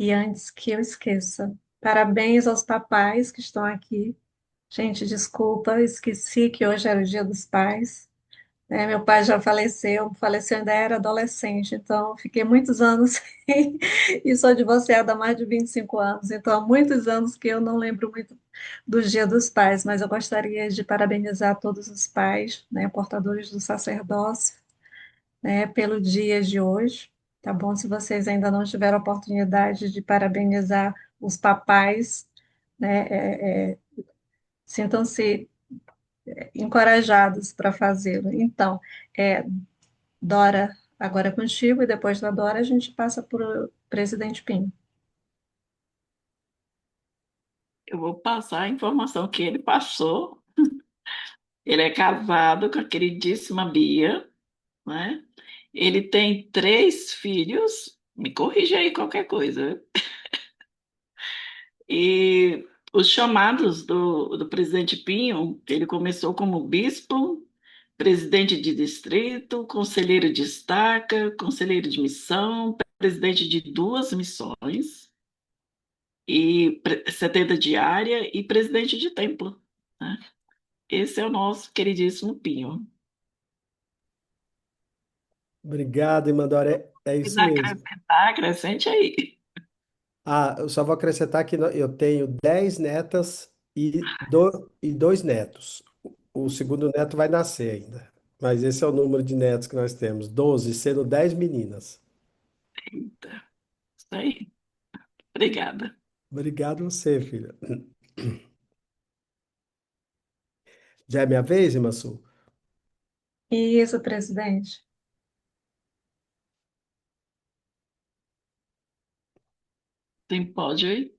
E antes que eu esqueça, parabéns aos papais que estão aqui. Gente, desculpa, esqueci que hoje era o Dia dos Pais. Meu pai já faleceu, faleceu ainda era adolescente, então fiquei muitos anos sem, e sou divorciada há mais de 25 anos, então há muitos anos que eu não lembro muito do Dia dos Pais, mas eu gostaria de parabenizar todos os pais, né, portadores do sacerdócio, né, pelo dia de hoje, tá bom? Se vocês ainda não tiveram a oportunidade de parabenizar os papais, né, sintam-se encorajados para fazê-lo. Então, é, Dora, agora é contigo, e depois da Dora a gente passa para o presidente Pinho. Eu vou passar a informação que ele passou. Ele é casado com a queridíssima Bia, né? Ele tem 3 filhos. Me corrija aí qualquer coisa. E os chamados do presidente Pinho, ele começou como bispo, presidente de distrito, conselheiro de estaca, conselheiro de missão, presidente de 2 missões, 70 de área e presidente de templo, né? Esse é o nosso queridíssimo Pinho. Obrigado, Imandora. É Se isso quiser mesmo. acrescentar, acrescente aí. Ah, eu só vou acrescentar que eu tenho 10 netas e 2 netos. O segundo neto vai nascer ainda. Mas esse é o número de netos que nós temos: 12, sendo 10 meninas. Eita, isso aí. Obrigada. Obrigado você, filha. Já é minha vez, Imaçu? Isso, presidente. Tem pódio aí?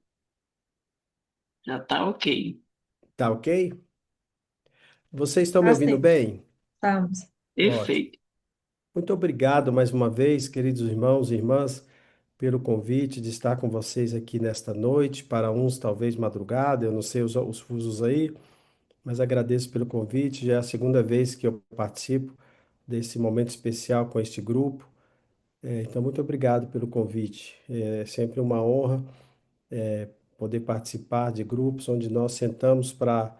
Já tá ok. Tá ok? Vocês estão me ouvindo Assim, bem? estamos. Ótimo. Perfeito. Muito obrigado mais uma vez, queridos irmãos e irmãs, pelo convite de estar com vocês aqui nesta noite. Para uns, talvez madrugada, eu não sei os fusos aí, mas agradeço pelo convite. Já é a segunda vez que eu participo desse momento especial com este grupo. Então, muito obrigado pelo convite. É sempre uma honra poder participar de grupos onde nós sentamos para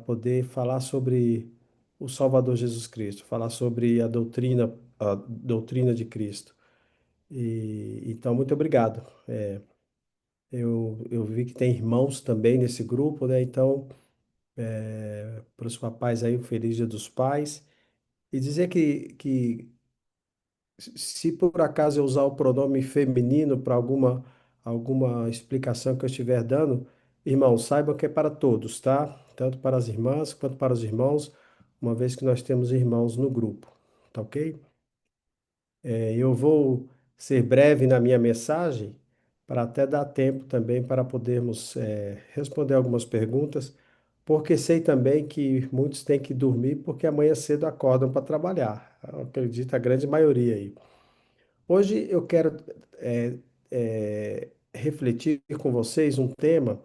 poder falar sobre o Salvador Jesus Cristo, falar sobre a doutrina de Cristo. Então, muito obrigado. Eu vi que tem irmãos também nesse grupo, né? Então, para os papais aí, um feliz Dia dos Pais. E dizer que se por acaso eu usar o pronome feminino para alguma explicação que eu estiver dando, irmãos, saibam que é para todos, tá? Tanto para as irmãs quanto para os irmãos, uma vez que nós temos irmãos no grupo, tá ok? Eu vou ser breve na minha mensagem, para até dar tempo também para podermos, responder algumas perguntas, porque sei também que muitos têm que dormir porque amanhã cedo acordam para trabalhar. Eu acredito a grande maioria aí. Hoje eu quero refletir com vocês um tema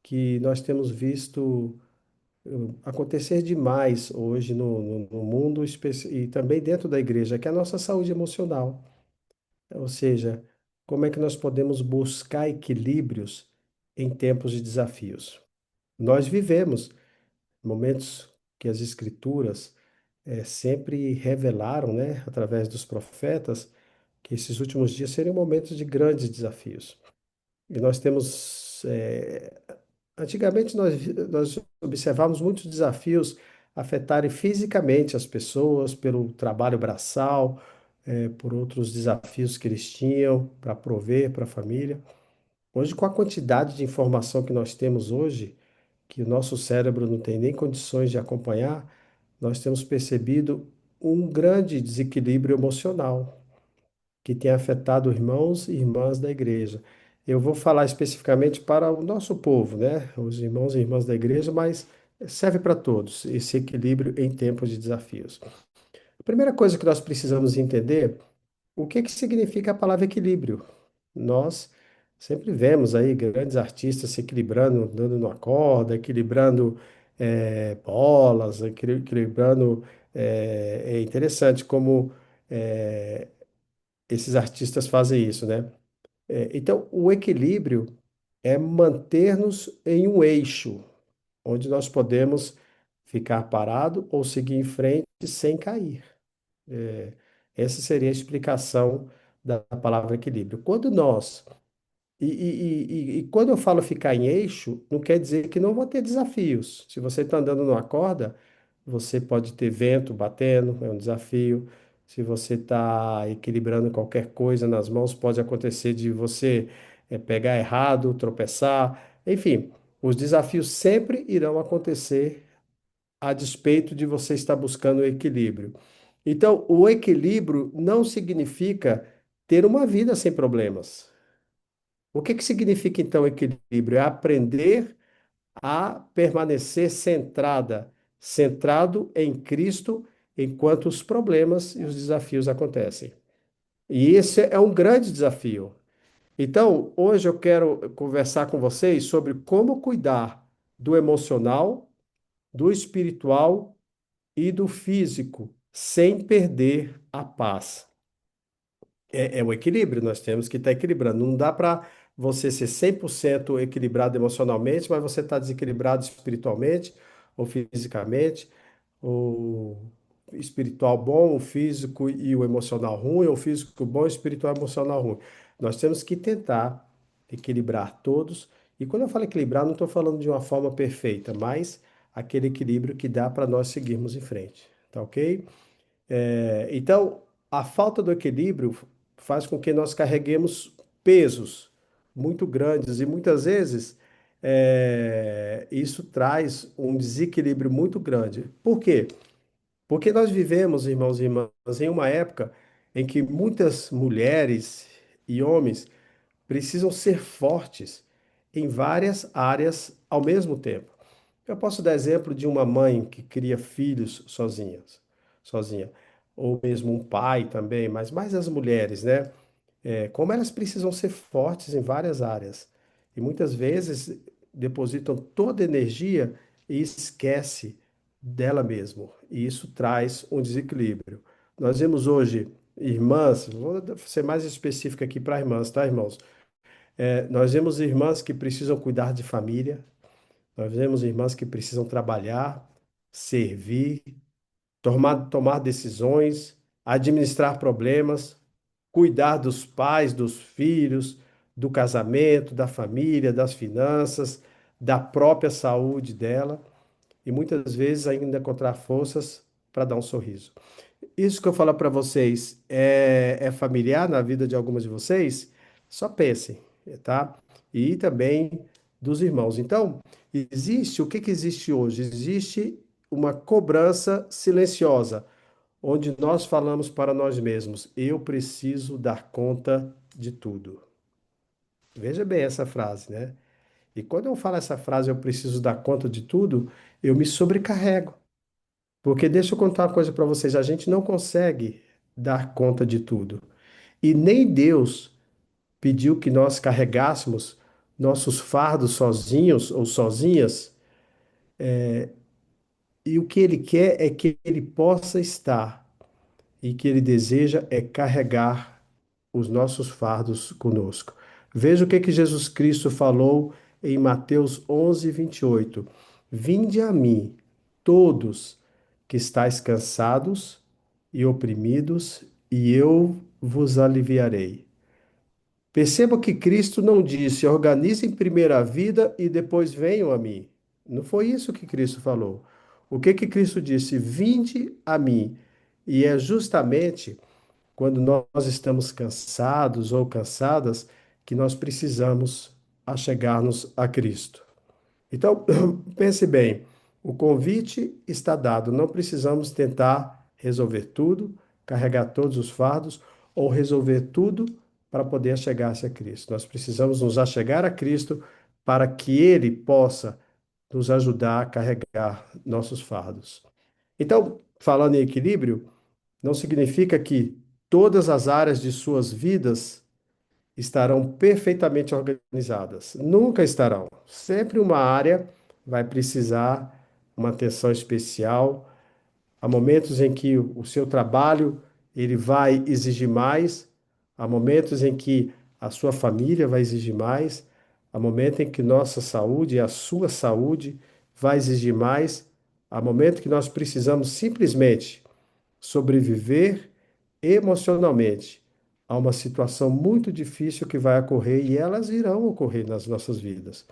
que nós temos visto acontecer demais hoje no mundo e também dentro da igreja, que é a nossa saúde emocional. Ou seja, como é que nós podemos buscar equilíbrios em tempos de desafios? Nós vivemos momentos que as escrituras sempre revelaram, né, através dos profetas, que esses últimos dias seriam momentos de grandes desafios. E nós temos, antigamente nós observávamos muitos desafios afetarem fisicamente as pessoas pelo trabalho braçal, por outros desafios que eles tinham para prover para a família. Hoje, com a quantidade de informação que nós temos hoje, que o nosso cérebro não tem nem condições de acompanhar, nós temos percebido um grande desequilíbrio emocional que tem afetado irmãos e irmãs da igreja. Eu vou falar especificamente para o nosso povo, né? Os irmãos e irmãs da igreja, mas serve para todos esse equilíbrio em tempos de desafios. A primeira coisa que nós precisamos entender, o que que significa a palavra equilíbrio? Nós sempre vemos aí grandes artistas se equilibrando, dando numa corda, equilibrando bolas, equilibrando. É interessante como esses artistas fazem isso, né? Então, o equilíbrio é manter-nos em um eixo, onde nós podemos ficar parado ou seguir em frente sem cair. É, essa seria a explicação da palavra equilíbrio. E quando eu falo ficar em eixo, não quer dizer que não vão ter desafios. Se você está andando numa corda, você pode ter vento batendo, é um desafio. Se você está equilibrando qualquer coisa nas mãos, pode acontecer de você pegar errado, tropeçar. Enfim, os desafios sempre irão acontecer a despeito de você estar buscando o equilíbrio. Então, o equilíbrio não significa ter uma vida sem problemas. O que que significa então equilíbrio? É aprender a permanecer centrado em Cristo enquanto os problemas e os desafios acontecem. E esse é um grande desafio. Então, hoje eu quero conversar com vocês sobre como cuidar do emocional, do espiritual e do físico sem perder a paz. É o equilíbrio, nós temos que estar equilibrando. Não dá para você ser 100% equilibrado emocionalmente, mas você está desequilibrado espiritualmente ou fisicamente, o espiritual bom, o físico e o emocional ruim, ou o físico bom, o espiritual e o emocional ruim. Nós temos que tentar equilibrar todos. E quando eu falo equilibrar, não estou falando de uma forma perfeita, mas aquele equilíbrio que dá para nós seguirmos em frente, tá ok? Então, a falta do equilíbrio faz com que nós carreguemos pesos muito grandes e muitas vezes isso traz um desequilíbrio muito grande. Por quê? Porque nós vivemos, irmãos e irmãs, em uma época em que muitas mulheres e homens precisam ser fortes em várias áreas ao mesmo tempo. Eu posso dar exemplo de uma mãe que cria filhos sozinha, ou mesmo um pai também, mas mais as mulheres, né? Como elas precisam ser fortes em várias áreas. E muitas vezes depositam toda a energia e esquece dela mesma. E isso traz um desequilíbrio. Nós vemos hoje irmãs, vou ser mais específico aqui para irmãs, tá, irmãos? Nós vemos irmãs que precisam cuidar de família, nós vemos irmãs que precisam trabalhar, servir, tomar decisões, administrar problemas, cuidar dos pais, dos filhos, do casamento, da família, das finanças, da própria saúde dela e muitas vezes ainda encontrar forças para dar um sorriso. Isso que eu falo para vocês é familiar na vida de algumas de vocês? Só pensem, tá? E também dos irmãos. Então, o que que existe hoje? Existe uma cobrança silenciosa, onde nós falamos para nós mesmos: eu preciso dar conta de tudo. Veja bem essa frase, né? E quando eu falo essa frase, eu preciso dar conta de tudo, eu me sobrecarrego. Porque deixa eu contar uma coisa para vocês: a gente não consegue dar conta de tudo. E nem Deus pediu que nós carregássemos nossos fardos sozinhos ou sozinhas. E o que Ele quer é que Ele possa estar. E que Ele deseja é carregar os nossos fardos conosco. Veja o que que Jesus Cristo falou em Mateus 11:28. Vinde a mim, todos que estáis cansados e oprimidos, e eu vos aliviarei. Perceba que Cristo não disse: organizem primeiro a vida e depois venham a mim. Não foi isso que Cristo falou. O que que Cristo disse? Vinde a mim. E é justamente quando nós estamos cansados ou cansadas que nós precisamos achegar-nos a Cristo. Então, pense bem, o convite está dado, não precisamos tentar resolver tudo, carregar todos os fardos ou resolver tudo para poder chegar-se a Cristo. Nós precisamos nos achegar a Cristo para que Ele possa nos ajudar a carregar nossos fardos. Então, falando em equilíbrio, não significa que todas as áreas de suas vidas estarão perfeitamente organizadas. Nunca estarão. Sempre uma área vai precisar uma atenção especial. Há momentos em que o seu trabalho ele vai exigir mais, há momentos em que a sua família vai exigir mais, há momento em que nossa saúde e a sua saúde vai exigir mais, há momento que nós precisamos simplesmente sobreviver emocionalmente a uma situação muito difícil que vai ocorrer e elas irão ocorrer nas nossas vidas.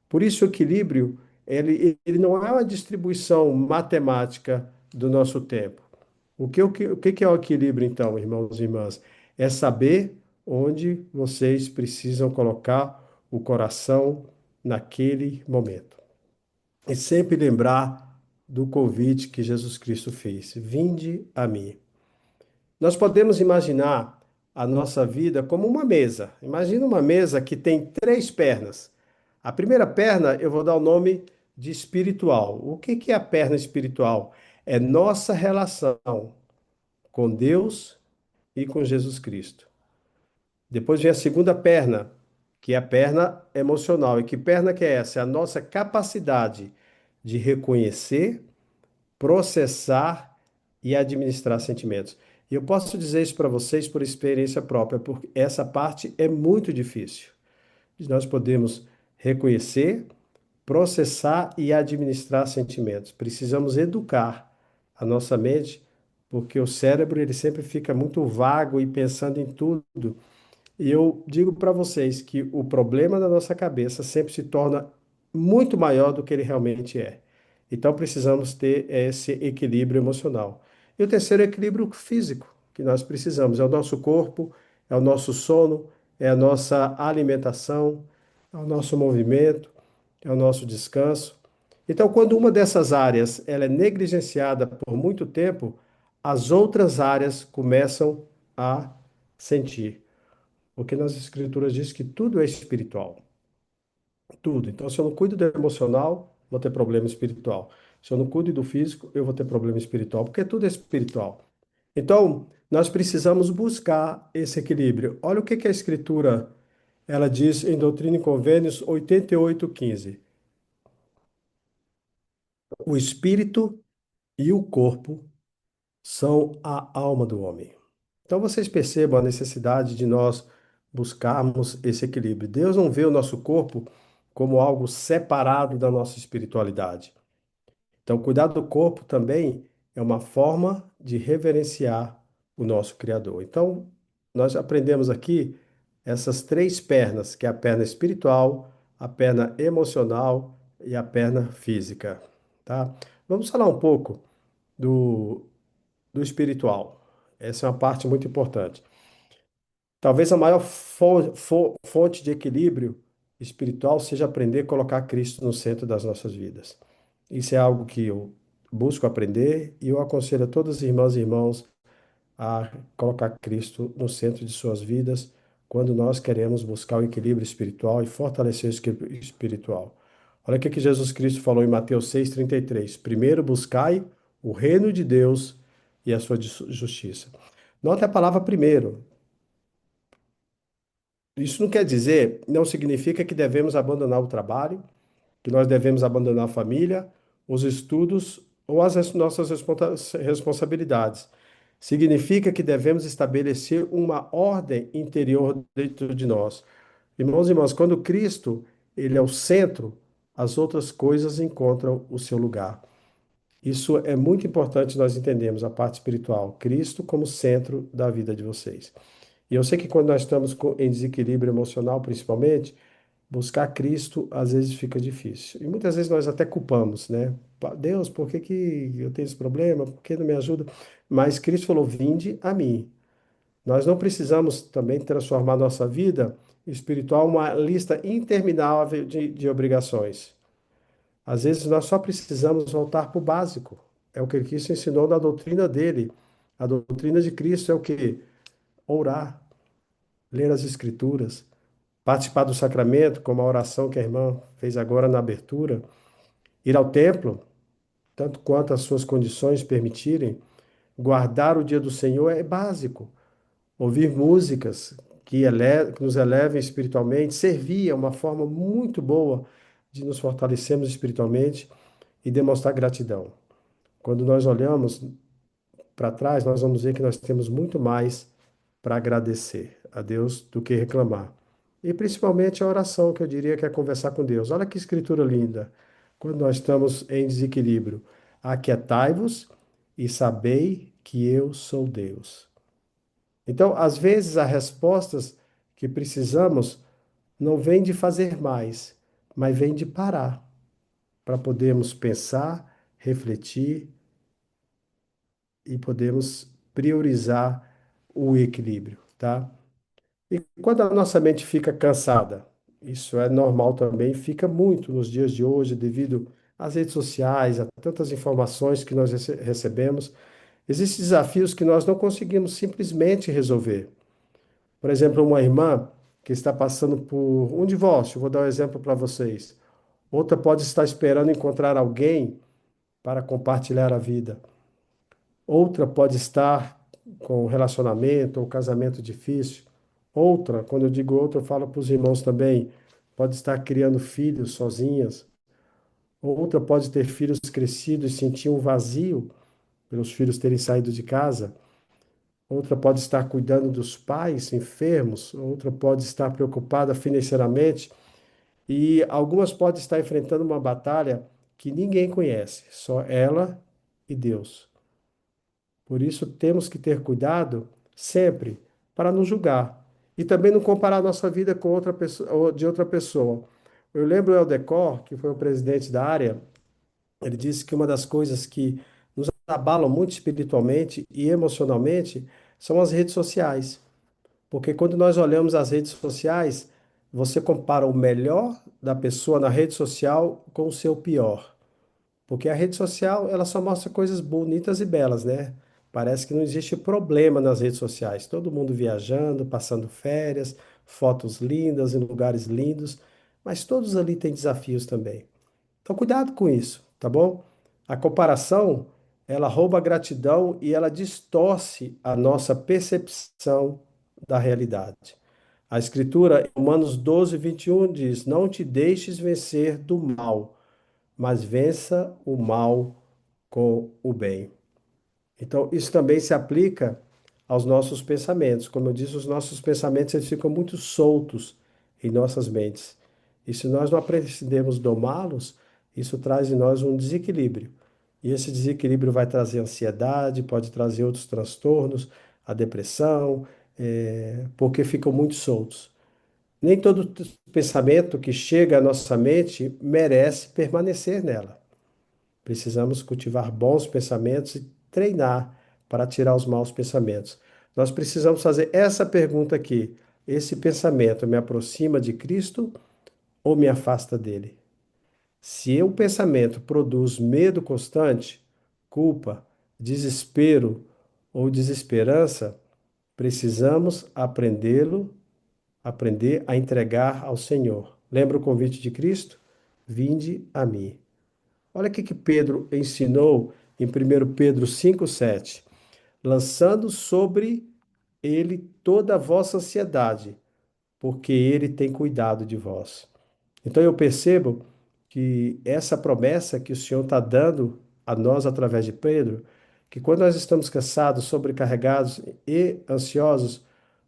Por isso, o equilíbrio, ele não é uma distribuição matemática do nosso tempo. O que é o equilíbrio, então, irmãos e irmãs? É saber onde vocês precisam colocar o coração naquele momento. E sempre lembrar do convite que Jesus Cristo fez: vinde a mim. Nós podemos imaginar a nossa vida como uma mesa. Imagina uma mesa que tem três pernas. A primeira perna eu vou dar o nome de espiritual. O que que é a perna espiritual? É nossa relação com Deus e com Jesus Cristo. Depois vem a segunda perna, que é a perna emocional. E que perna que é essa? É a nossa capacidade de reconhecer, processar e administrar sentimentos. E eu posso dizer isso para vocês por experiência própria, porque essa parte é muito difícil. Nós podemos reconhecer, processar e administrar sentimentos. Precisamos educar a nossa mente, porque o cérebro ele sempre fica muito vago e pensando em tudo. E eu digo para vocês que o problema da nossa cabeça sempre se torna muito maior do que ele realmente é. Então precisamos ter esse equilíbrio emocional. E o terceiro equilíbrio físico que nós precisamos é o nosso corpo, é o nosso sono, é a nossa alimentação, é o nosso movimento, é o nosso descanso. Então, quando uma dessas áreas ela é negligenciada por muito tempo, as outras áreas começam a sentir. Porque nas escrituras diz que tudo é espiritual, tudo. Então, se eu não cuido do emocional, vou ter problema espiritual. Se eu não cuido do físico, eu vou ter problema espiritual, porque tudo é espiritual. Então, nós precisamos buscar esse equilíbrio. Olha o que que a escritura ela diz em Doutrina e Convênios 88:15. O espírito e o corpo são a alma do homem. Então vocês percebam a necessidade de nós buscarmos esse equilíbrio. Deus não vê o nosso corpo como algo separado da nossa espiritualidade. Então, cuidar do corpo também é uma forma de reverenciar o nosso Criador. Então, nós aprendemos aqui essas três pernas, que é a perna espiritual, a perna emocional e a perna física, tá? Vamos falar um pouco do, do espiritual. Essa é uma parte muito importante. Talvez a maior fonte de equilíbrio espiritual seja aprender a colocar Cristo no centro das nossas vidas. Isso é algo que eu busco aprender e eu aconselho a todas as irmãs e irmãos a colocar Cristo no centro de suas vidas quando nós queremos buscar o equilíbrio espiritual e fortalecer o equilíbrio espiritual. Olha o que Jesus Cristo falou em Mateus 6,33. Primeiro buscai o reino de Deus e a sua justiça. Note a palavra primeiro. Isso não quer dizer, não significa que devemos abandonar o trabalho, que nós devemos abandonar a família, os estudos ou as nossas responsabilidades. Significa que devemos estabelecer uma ordem interior dentro de nós. Irmãos e irmãs, quando Cristo, ele é o centro, as outras coisas encontram o seu lugar. Isso é muito importante nós entendermos a parte espiritual, Cristo como centro da vida de vocês. E eu sei que quando nós estamos em desequilíbrio emocional, principalmente, buscar Cristo às vezes fica difícil. E muitas vezes nós até culpamos, né? Deus, por que que eu tenho esse problema? Por que não me ajuda? Mas Cristo falou: vinde a mim. Nós não precisamos também transformar nossa vida espiritual em uma lista interminável de obrigações. Às vezes nós só precisamos voltar para o básico. É o que Cristo ensinou na doutrina dele. A doutrina de Cristo é o que? Orar, ler as Escrituras, participar do sacramento, como a oração que a irmã fez agora na abertura, ir ao templo, tanto quanto as suas condições permitirem, guardar o dia do Senhor é básico. Ouvir músicas que nos elevem espiritualmente, servir é uma forma muito boa de nos fortalecermos espiritualmente e demonstrar gratidão. Quando nós olhamos para trás, nós vamos ver que nós temos muito mais para agradecer a Deus do que reclamar. E principalmente a oração, que eu diria que é conversar com Deus. Olha que escritura linda. Quando nós estamos em desequilíbrio, aquietai-vos e sabei que eu sou Deus. Então, às vezes, as respostas que precisamos não vêm de fazer mais, mas vêm de parar, para podermos pensar, refletir e podermos priorizar o equilíbrio, tá? E quando a nossa mente fica cansada, isso é normal também, fica muito nos dias de hoje, devido às redes sociais, a tantas informações que nós recebemos. Existem desafios que nós não conseguimos simplesmente resolver. Por exemplo, uma irmã que está passando por um divórcio, vou dar um exemplo para vocês. Outra pode estar esperando encontrar alguém para compartilhar a vida. Outra pode estar com um relacionamento ou casamento difícil. Outra, quando eu digo outra, eu falo para os irmãos também, pode estar criando filhos sozinhas. Outra pode ter filhos crescidos e sentir um vazio pelos filhos terem saído de casa. Outra pode estar cuidando dos pais enfermos. Outra pode estar preocupada financeiramente. E algumas podem estar enfrentando uma batalha que ninguém conhece, só ela e Deus. Por isso, temos que ter cuidado sempre para não julgar e também não comparar nossa vida com outra pessoa, ou de outra pessoa. Eu lembro o Eldecor, que foi o presidente da área, ele disse que uma das coisas que nos abalam muito espiritualmente e emocionalmente são as redes sociais. Porque quando nós olhamos as redes sociais, você compara o melhor da pessoa na rede social com o seu pior. Porque a rede social, ela só mostra coisas bonitas e belas, né? Parece que não existe problema nas redes sociais. Todo mundo viajando, passando férias, fotos lindas em lugares lindos, mas todos ali têm desafios também. Então, cuidado com isso, tá bom? A comparação, ela rouba a gratidão e ela distorce a nossa percepção da realidade. A Escritura, em Romanos 12, 21, diz: Não te deixes vencer do mal, mas vença o mal com o bem. Então, isso também se aplica aos nossos pensamentos. Como eu disse, os nossos pensamentos eles ficam muito soltos em nossas mentes. E se nós não aprendemos a domá-los, isso traz em nós um desequilíbrio. E esse desequilíbrio vai trazer ansiedade, pode trazer outros transtornos, a depressão, porque ficam muito soltos. Nem todo pensamento que chega à nossa mente merece permanecer nela. Precisamos cultivar bons pensamentos e treinar para tirar os maus pensamentos. Nós precisamos fazer essa pergunta aqui: esse pensamento me aproxima de Cristo ou me afasta dele? Se o pensamento produz medo constante, culpa, desespero ou desesperança, precisamos aprender a entregar ao Senhor. Lembra o convite de Cristo? Vinde a mim. Olha o que Pedro ensinou em 1 Pedro 5,7. Lançando sobre ele toda a vossa ansiedade, porque ele tem cuidado de vós. Então eu percebo que essa promessa que o Senhor está dando a nós através de Pedro, que quando nós estamos cansados, sobrecarregados e ansiosos,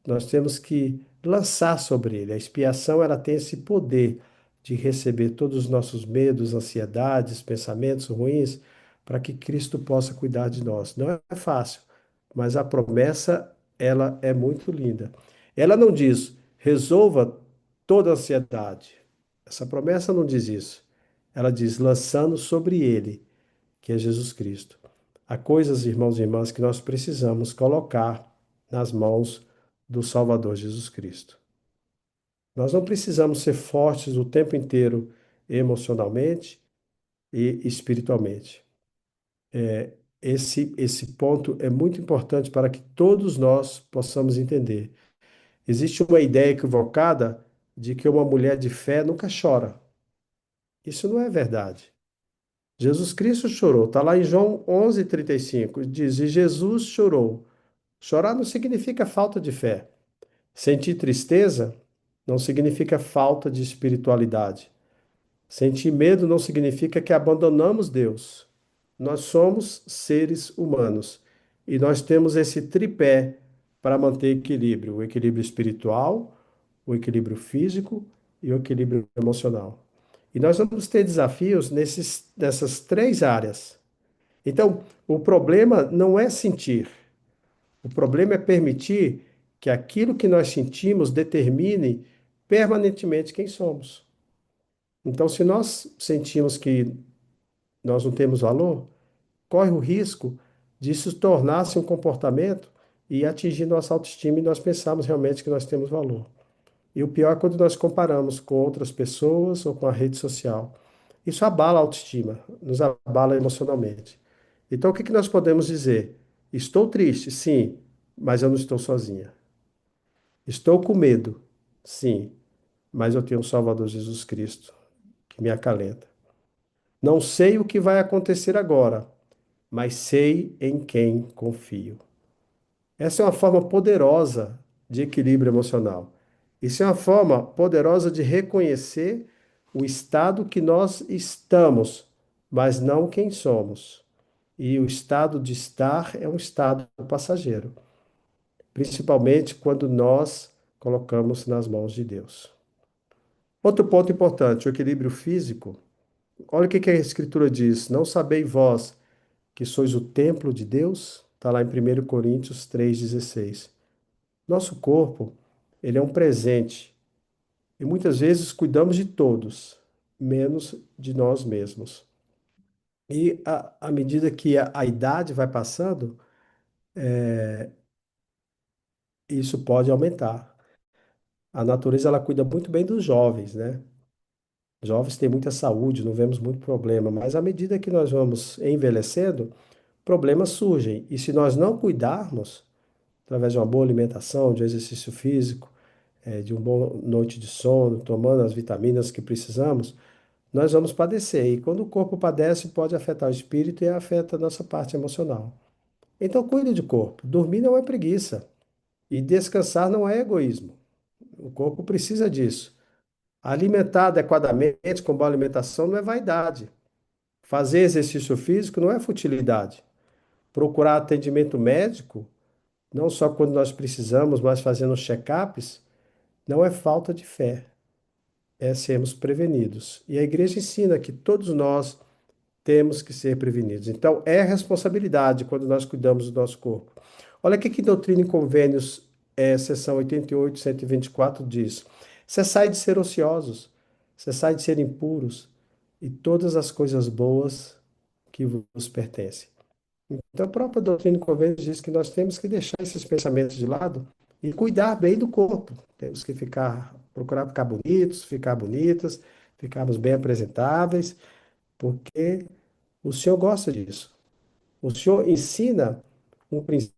nós temos que lançar sobre ele. A expiação ela tem esse poder de receber todos os nossos medos, ansiedades, pensamentos ruins, para que Cristo possa cuidar de nós. Não é fácil, mas a promessa ela é muito linda. Ela não diz resolva toda a ansiedade. Essa promessa não diz isso. Ela diz lançando sobre ele, que é Jesus Cristo. Há coisas, irmãos e irmãs, que nós precisamos colocar nas mãos do Salvador Jesus Cristo. Nós não precisamos ser fortes o tempo inteiro emocionalmente e espiritualmente. Esse ponto é muito importante para que todos nós possamos entender. Existe uma ideia equivocada de que uma mulher de fé nunca chora. Isso não é verdade. Jesus Cristo chorou. Está lá em João 11:35. Diz: E Jesus chorou. Chorar não significa falta de fé. Sentir tristeza não significa falta de espiritualidade. Sentir medo não significa que abandonamos Deus. Nós somos seres humanos e nós temos esse tripé para manter equilíbrio, o equilíbrio espiritual, o equilíbrio físico e o equilíbrio emocional. E nós vamos ter desafios nessas três áreas. Então, o problema não é sentir, o problema é permitir que aquilo que nós sentimos determine permanentemente quem somos. Então, se nós sentimos que nós não temos valor, corre o risco disso tornar-se um comportamento e atingir nossa autoestima e nós pensamos realmente que nós temos valor. E o pior é quando nós comparamos com outras pessoas ou com a rede social. Isso abala a autoestima, nos abala emocionalmente. Então, o que que nós podemos dizer? Estou triste, sim, mas eu não estou sozinha. Estou com medo, sim, mas eu tenho o Salvador Jesus Cristo que me acalenta. Não sei o que vai acontecer agora, mas sei em quem confio. Essa é uma forma poderosa de equilíbrio emocional. Isso é uma forma poderosa de reconhecer o estado que nós estamos, mas não quem somos. E o estado de estar é um estado passageiro, principalmente quando nós colocamos nas mãos de Deus. Outro ponto importante, o equilíbrio físico. Olha o que que a Escritura diz: Não sabeis vós que sois o templo de Deus? Está lá em 1 Coríntios 3,16. Nosso corpo, ele é um presente e muitas vezes cuidamos de todos, menos de nós mesmos. E à medida que a idade vai passando, isso pode aumentar. A natureza, ela cuida muito bem dos jovens, né? Jovens têm muita saúde, não vemos muito problema, mas à medida que nós vamos envelhecendo, problemas surgem. E se nós não cuidarmos, através de uma boa alimentação, de um exercício físico, de uma boa noite de sono, tomando as vitaminas que precisamos, nós vamos padecer. E quando o corpo padece, pode afetar o espírito e afeta a nossa parte emocional. Então, cuide do corpo. Dormir não é preguiça. E descansar não é egoísmo. O corpo precisa disso. Alimentar adequadamente, com boa alimentação, não é vaidade. Fazer exercício físico não é futilidade. Procurar atendimento médico, não só quando nós precisamos, mas fazendo check-ups, não é falta de fé, é sermos prevenidos. E a igreja ensina que todos nós temos que ser prevenidos. Então, é responsabilidade quando nós cuidamos do nosso corpo. Olha o que Doutrina e Convênios, seção 88, 124 diz: Cessai de ser ociosos, cessai de ser impuros, e todas as coisas boas que vos pertencem. Então, a própria Doutrina e Convênios diz que nós temos que deixar esses pensamentos de lado e cuidar bem do corpo. Temos que procurar ficar bonitos, ficar bonitas, ficarmos bem apresentáveis, porque o Senhor gosta disso. O Senhor ensina um princípio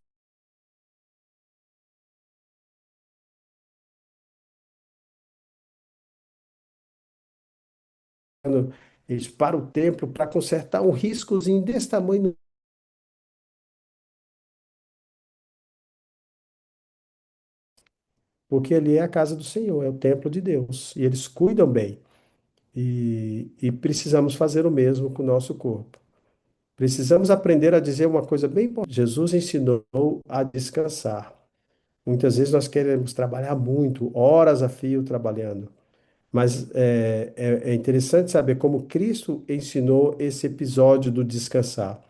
eles para o templo para consertar um riscozinho desse tamanho, porque ali é a casa do Senhor, é o templo de Deus, e eles cuidam bem. E precisamos fazer o mesmo com o nosso corpo. Precisamos aprender a dizer uma coisa bem importante. Jesus ensinou a descansar. Muitas vezes nós queremos trabalhar muito, horas a fio trabalhando. Mas é interessante saber como Cristo ensinou esse episódio do descansar.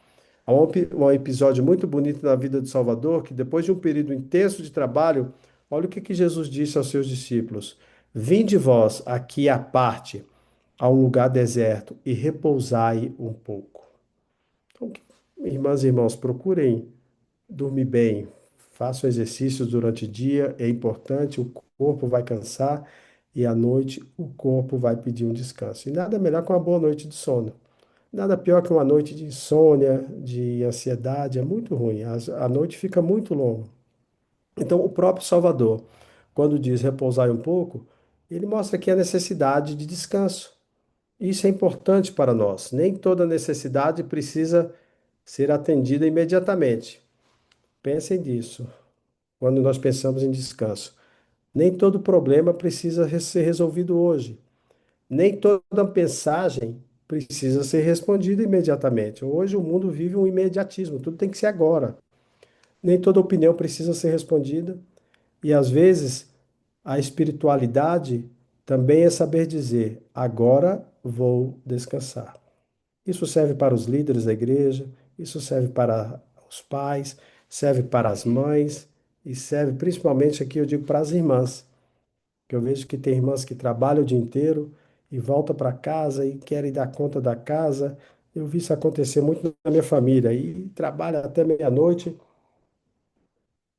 Há um episódio muito bonito na vida do Salvador, que depois de um período intenso de trabalho, olha o que que Jesus disse aos seus discípulos: Vinde vós aqui à parte, a um lugar deserto, e repousai um pouco. Então, irmãs e irmãos, procurem dormir bem, façam exercícios durante o dia, é importante, o corpo vai cansar e à noite o corpo vai pedir um descanso. E nada melhor que uma boa noite de sono. Nada pior que uma noite de insônia, de ansiedade, é muito ruim. A noite fica muito longa. Então, o próprio Salvador, quando diz repousar um pouco, ele mostra aqui a necessidade de descanso. Isso é importante para nós. Nem toda necessidade precisa ser atendida imediatamente. Pensem nisso quando nós pensamos em descanso. Nem todo problema precisa ser resolvido hoje. Nem toda mensagem precisa ser respondida imediatamente. Hoje o mundo vive um imediatismo, tudo tem que ser agora. Nem toda opinião precisa ser respondida, e às vezes a espiritualidade também é saber dizer: agora vou descansar. Isso serve para os líderes da igreja, isso serve para os pais, serve para as mães e serve principalmente aqui, eu digo, para as irmãs, que eu vejo que tem irmãs que trabalham o dia inteiro e voltam para casa e querem dar conta da casa. Eu vi isso acontecer muito na minha família e trabalha até meia-noite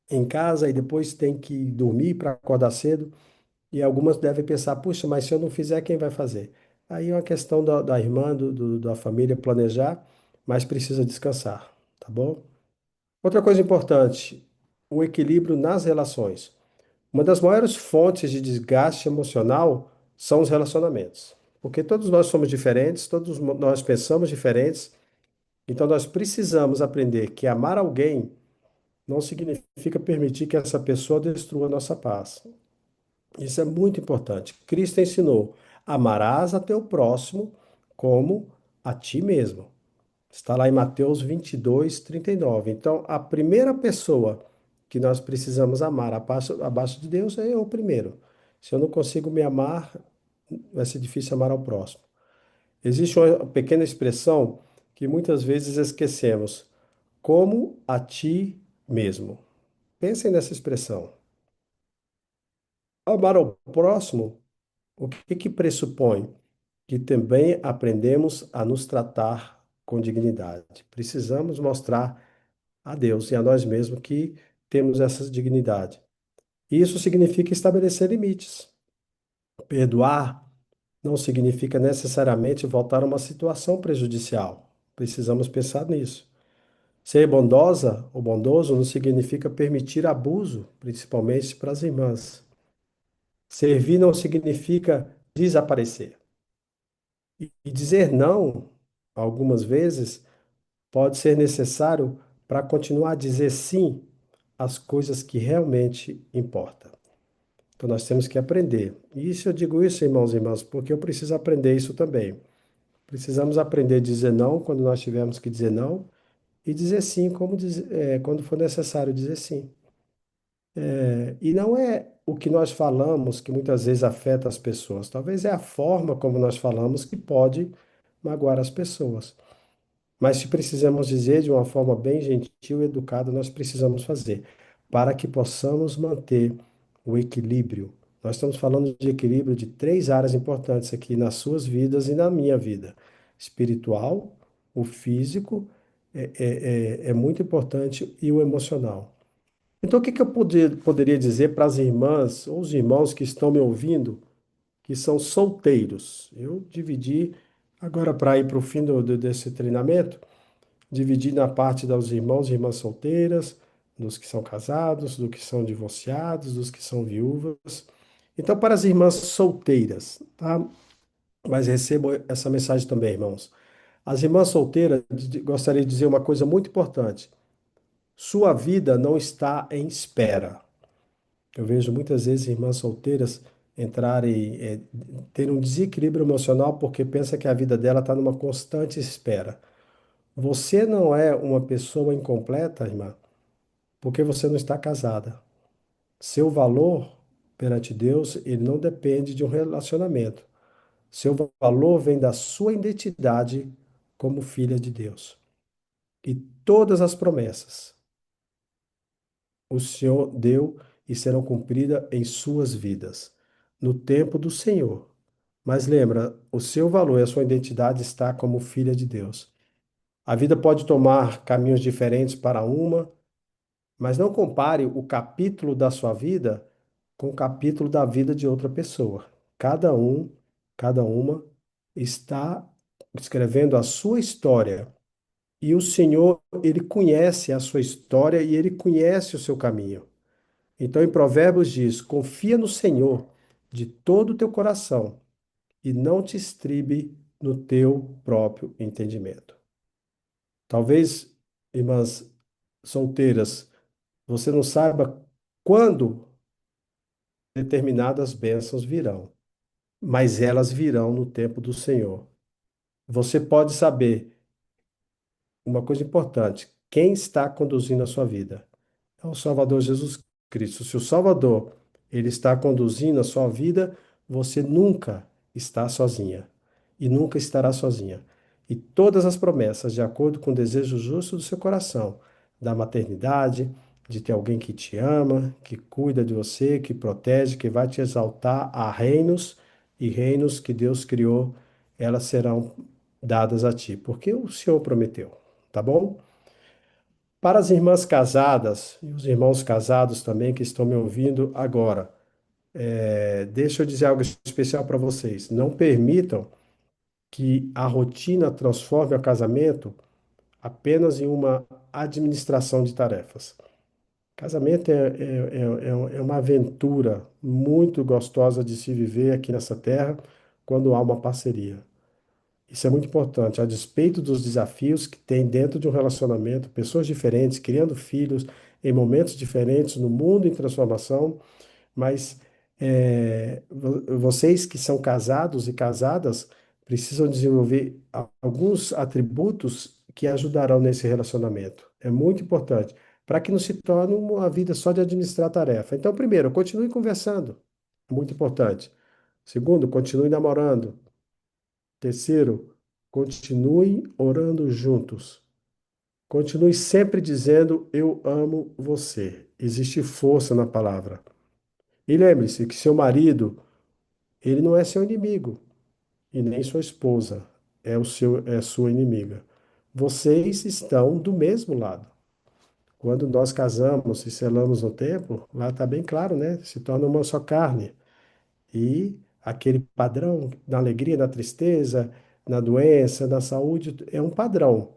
em casa e depois tem que dormir para acordar cedo. E algumas devem pensar, puxa, mas se eu não fizer, quem vai fazer? Aí é uma questão da irmã, da família planejar, mas precisa descansar, tá bom? Outra coisa importante, o equilíbrio nas relações. Uma das maiores fontes de desgaste emocional são os relacionamentos. Porque todos nós somos diferentes, todos nós pensamos diferentes, então nós precisamos aprender que amar alguém não significa permitir que essa pessoa destrua a nossa paz. Isso é muito importante. Cristo ensinou: amarás a teu próximo como a ti mesmo. Está lá em Mateus 22:39. Então, a primeira pessoa que nós precisamos amar abaixo de Deus é eu primeiro. Se eu não consigo me amar, vai ser difícil amar ao próximo. Existe uma pequena expressão que muitas vezes esquecemos: como a ti mesmo. Pensem nessa expressão. Amar ao próximo, o que que pressupõe? Que também aprendemos a nos tratar com dignidade. Precisamos mostrar a Deus e a nós mesmos que temos essa dignidade. Isso significa estabelecer limites. Perdoar não significa necessariamente voltar a uma situação prejudicial. Precisamos pensar nisso. Ser bondosa ou bondoso não significa permitir abuso, principalmente para as irmãs. Servir não significa desaparecer. E dizer não, algumas vezes, pode ser necessário para continuar a dizer sim às coisas que realmente importam. Então nós temos que aprender. E isso eu digo isso, irmãos e irmãs, porque eu preciso aprender isso também. Precisamos aprender a dizer não quando nós tivermos que dizer não e dizer sim quando for necessário dizer sim. E não é o que nós falamos que muitas vezes afeta as pessoas. Talvez é a forma como nós falamos que pode magoar as pessoas. Mas se precisamos dizer de uma forma bem gentil e educada, nós precisamos fazer, para que possamos manter o equilíbrio. Nós estamos falando de equilíbrio de três áreas importantes aqui nas suas vidas e na minha vida: espiritual, o físico é muito importante e o emocional. Então, o que que eu poderia dizer para as irmãs ou os irmãos que estão me ouvindo, que são solteiros? Eu dividi, agora para ir para o fim desse treinamento, dividi na parte dos irmãos e irmãs solteiras, dos que são casados, dos que são divorciados, dos que são viúvas. Então, para as irmãs solteiras, tá? Mas recebo essa mensagem também, irmãos. As irmãs solteiras, gostaria de dizer uma coisa muito importante. Sua vida não está em espera. Eu vejo muitas vezes irmãs solteiras entrarem, ter um desequilíbrio emocional porque pensa que a vida dela está numa constante espera. Você não é uma pessoa incompleta, irmã, porque você não está casada. Seu valor perante Deus, ele não depende de um relacionamento. Seu valor vem da sua identidade como filha de Deus. E todas as promessas o Senhor deu e serão cumpridas em suas vidas, no tempo do Senhor. Mas lembra, o seu valor e a sua identidade está como filha de Deus. A vida pode tomar caminhos diferentes para uma, mas não compare o capítulo da sua vida com o capítulo da vida de outra pessoa. Cada um, cada uma está escrevendo a sua história. E o Senhor, ele conhece a sua história e ele conhece o seu caminho. Então, em Provérbios diz: confia no Senhor de todo o teu coração e não te estribe no teu próprio entendimento. Talvez, irmãs solteiras, você não saiba quando determinadas bênçãos virão, mas elas virão no tempo do Senhor. Você pode saber uma coisa importante: quem está conduzindo a sua vida. é o Salvador Jesus Cristo. Se o Salvador ele está conduzindo a sua vida, você nunca está sozinha e nunca estará sozinha. E todas as promessas, de acordo com o desejo justo do seu coração, da maternidade, de ter alguém que te ama, que cuida de você, que protege, que vai te exaltar a reinos e reinos que Deus criou, elas serão dadas a ti, porque o Senhor prometeu, tá bom? Para as irmãs casadas e os irmãos casados também que estão me ouvindo agora, deixa eu dizer algo especial para vocês. Não permitam que a rotina transforme o casamento apenas em uma administração de tarefas. Casamento é uma aventura muito gostosa de se viver aqui nessa terra quando há uma parceria. Isso é muito importante, a despeito dos desafios que tem dentro de um relacionamento, pessoas diferentes, criando filhos em momentos diferentes, no mundo em transformação, mas vocês que são casados e casadas precisam desenvolver alguns atributos que ajudarão nesse relacionamento. É muito importante, para que não se torne uma vida só de administrar tarefa. Então, primeiro, continue conversando, muito importante. Segundo, continue namorando. Terceiro, continue orando juntos. Continue sempre dizendo: Eu amo você. Existe força na palavra. E lembre-se que seu marido, ele não é seu inimigo e nem sua esposa é sua inimiga. Vocês estão do mesmo lado. Quando nós casamos e selamos no tempo, lá está bem claro, né? Se torna uma só carne. E aquele padrão na alegria, na tristeza, na doença, na saúde, é um padrão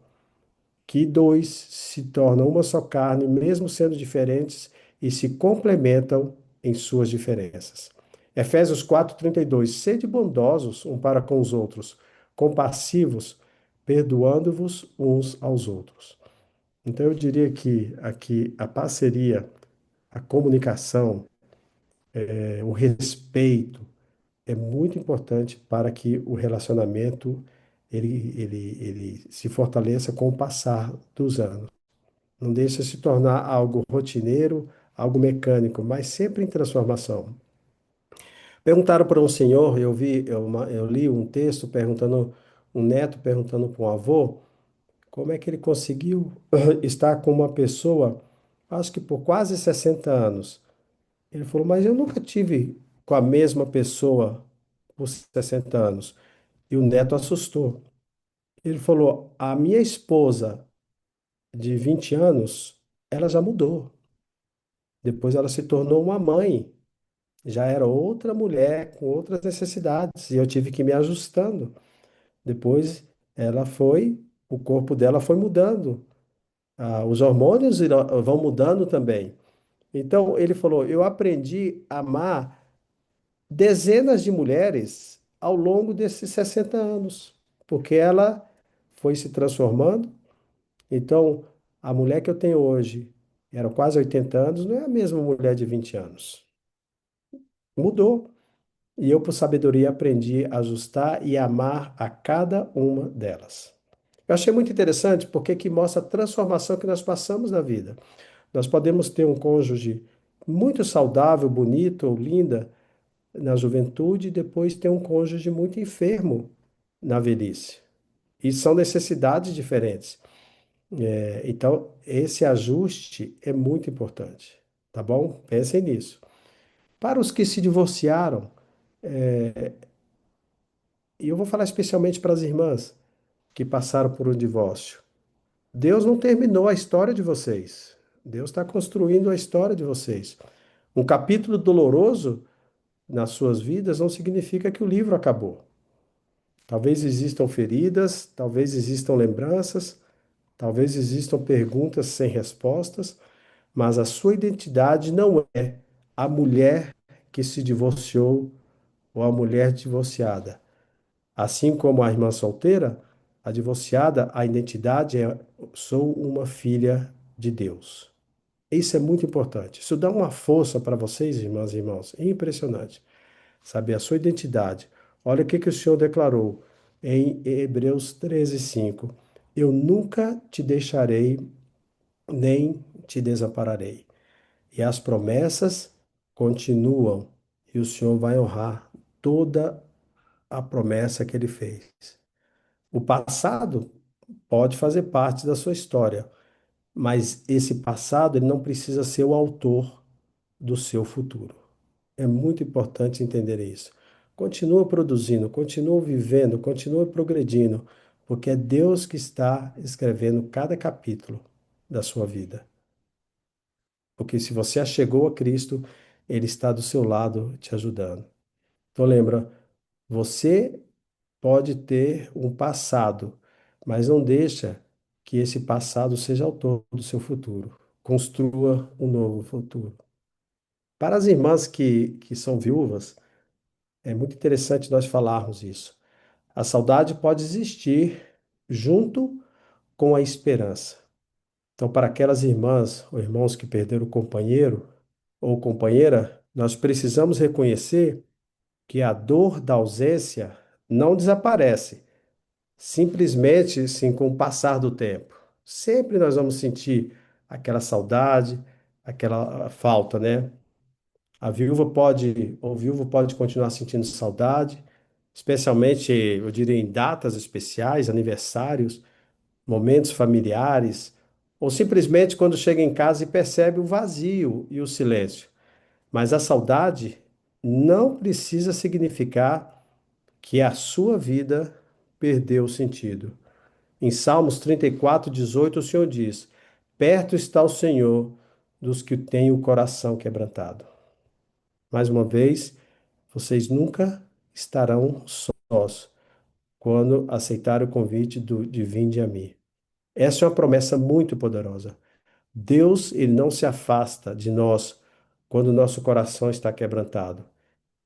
que dois se tornam uma só carne, mesmo sendo diferentes, e se complementam em suas diferenças. Efésios 4:32. Sede bondosos um para com os outros, compassivos, perdoando-vos uns aos outros. Então eu diria que aqui a parceria, a comunicação, o respeito, é muito importante para que o relacionamento ele se fortaleça com o passar dos anos. Não deixa se tornar algo rotineiro, algo mecânico, mas sempre em transformação. Perguntaram para um senhor, eu li um texto perguntando, um neto perguntando para um avô, como é que ele conseguiu estar com uma pessoa, acho que por quase 60 anos. Ele falou, mas eu nunca tive com a mesma pessoa por 60 anos. E o neto assustou. Ele falou: a minha esposa de 20 anos, ela já mudou. Depois ela se tornou uma mãe. Já era outra mulher com outras necessidades. E eu tive que ir me ajustando. Depois o corpo dela foi mudando. Os hormônios vão mudando também. Então ele falou: eu aprendi a amar dezenas de mulheres ao longo desses 60 anos. Porque ela foi se transformando. Então, a mulher que eu tenho hoje, era quase 80 anos, não é a mesma mulher de 20 anos. Mudou. E eu, por sabedoria, aprendi a ajustar e amar a cada uma delas. Eu achei muito interessante porque que mostra a transformação que nós passamos na vida. Nós podemos ter um cônjuge muito saudável, bonito ou linda na juventude e depois ter um cônjuge muito enfermo na velhice. E são necessidades diferentes. Então, esse ajuste é muito importante, tá bom? Pensem nisso. Para os que se divorciaram, e eu vou falar especialmente para as irmãs que passaram por um divórcio, Deus não terminou a história de vocês. Deus está construindo a história de vocês. Um capítulo doloroso nas suas vidas não significa que o livro acabou. Talvez existam feridas, talvez existam lembranças, talvez existam perguntas sem respostas, mas a sua identidade não é a mulher que se divorciou ou a mulher divorciada. Assim como a irmã solteira, a divorciada, a identidade é: sou uma filha de Deus. Isso é muito importante. Isso dá uma força para vocês, irmãs e irmãos. É impressionante. Saber a sua identidade. Olha o que que o Senhor declarou em Hebreus 13:5. Eu nunca te deixarei, nem te desampararei. E as promessas continuam. E o Senhor vai honrar toda a promessa que ele fez. O passado pode fazer parte da sua história, mas esse passado ele não precisa ser o autor do seu futuro. É muito importante entender isso. Continua produzindo, continua vivendo, continua progredindo, porque é Deus que está escrevendo cada capítulo da sua vida. Porque se você achegou a Cristo, Ele está do seu lado te ajudando. Então lembra, você pode ter um passado, mas não deixa que esse passado seja autor do seu futuro. Construa um novo futuro. Para as irmãs que são viúvas, é muito interessante nós falarmos isso. A saudade pode existir junto com a esperança. Então, para aquelas irmãs ou irmãos que perderam o companheiro ou companheira, nós precisamos reconhecer que a dor da ausência não desaparece, simplesmente assim, com o passar do tempo. Sempre nós vamos sentir aquela saudade, aquela falta, né? A viúva pode, ou o viúvo pode continuar sentindo saudade, especialmente, eu diria, em datas especiais, aniversários, momentos familiares, ou simplesmente quando chega em casa e percebe o vazio e o silêncio. Mas a saudade não precisa significar que a sua vida perdeu o sentido. Em Salmos 34:18, o Senhor diz: Perto está o Senhor dos que têm o coração quebrantado. Mais uma vez, vocês nunca estarão sós quando aceitar o convite de vinde a mim. Essa é uma promessa muito poderosa. Deus, ele não se afasta de nós quando o nosso coração está quebrantado.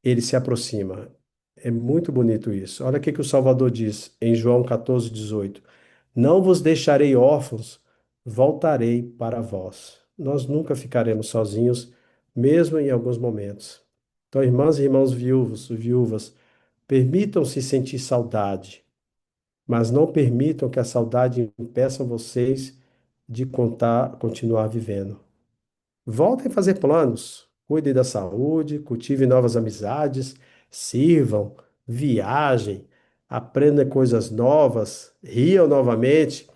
Ele se aproxima. É muito bonito isso. Olha o que o Salvador diz em João 14:18. Não vos deixarei órfãos, voltarei para vós. Nós nunca ficaremos sozinhos, mesmo em alguns momentos. Então, irmãs e irmãos viúvos, viúvas, permitam-se sentir saudade, mas não permitam que a saudade impeça vocês de continuar vivendo. Voltem a fazer planos, cuidem da saúde, cultivem novas amizades, sirvam, viajem, aprendam coisas novas, riam novamente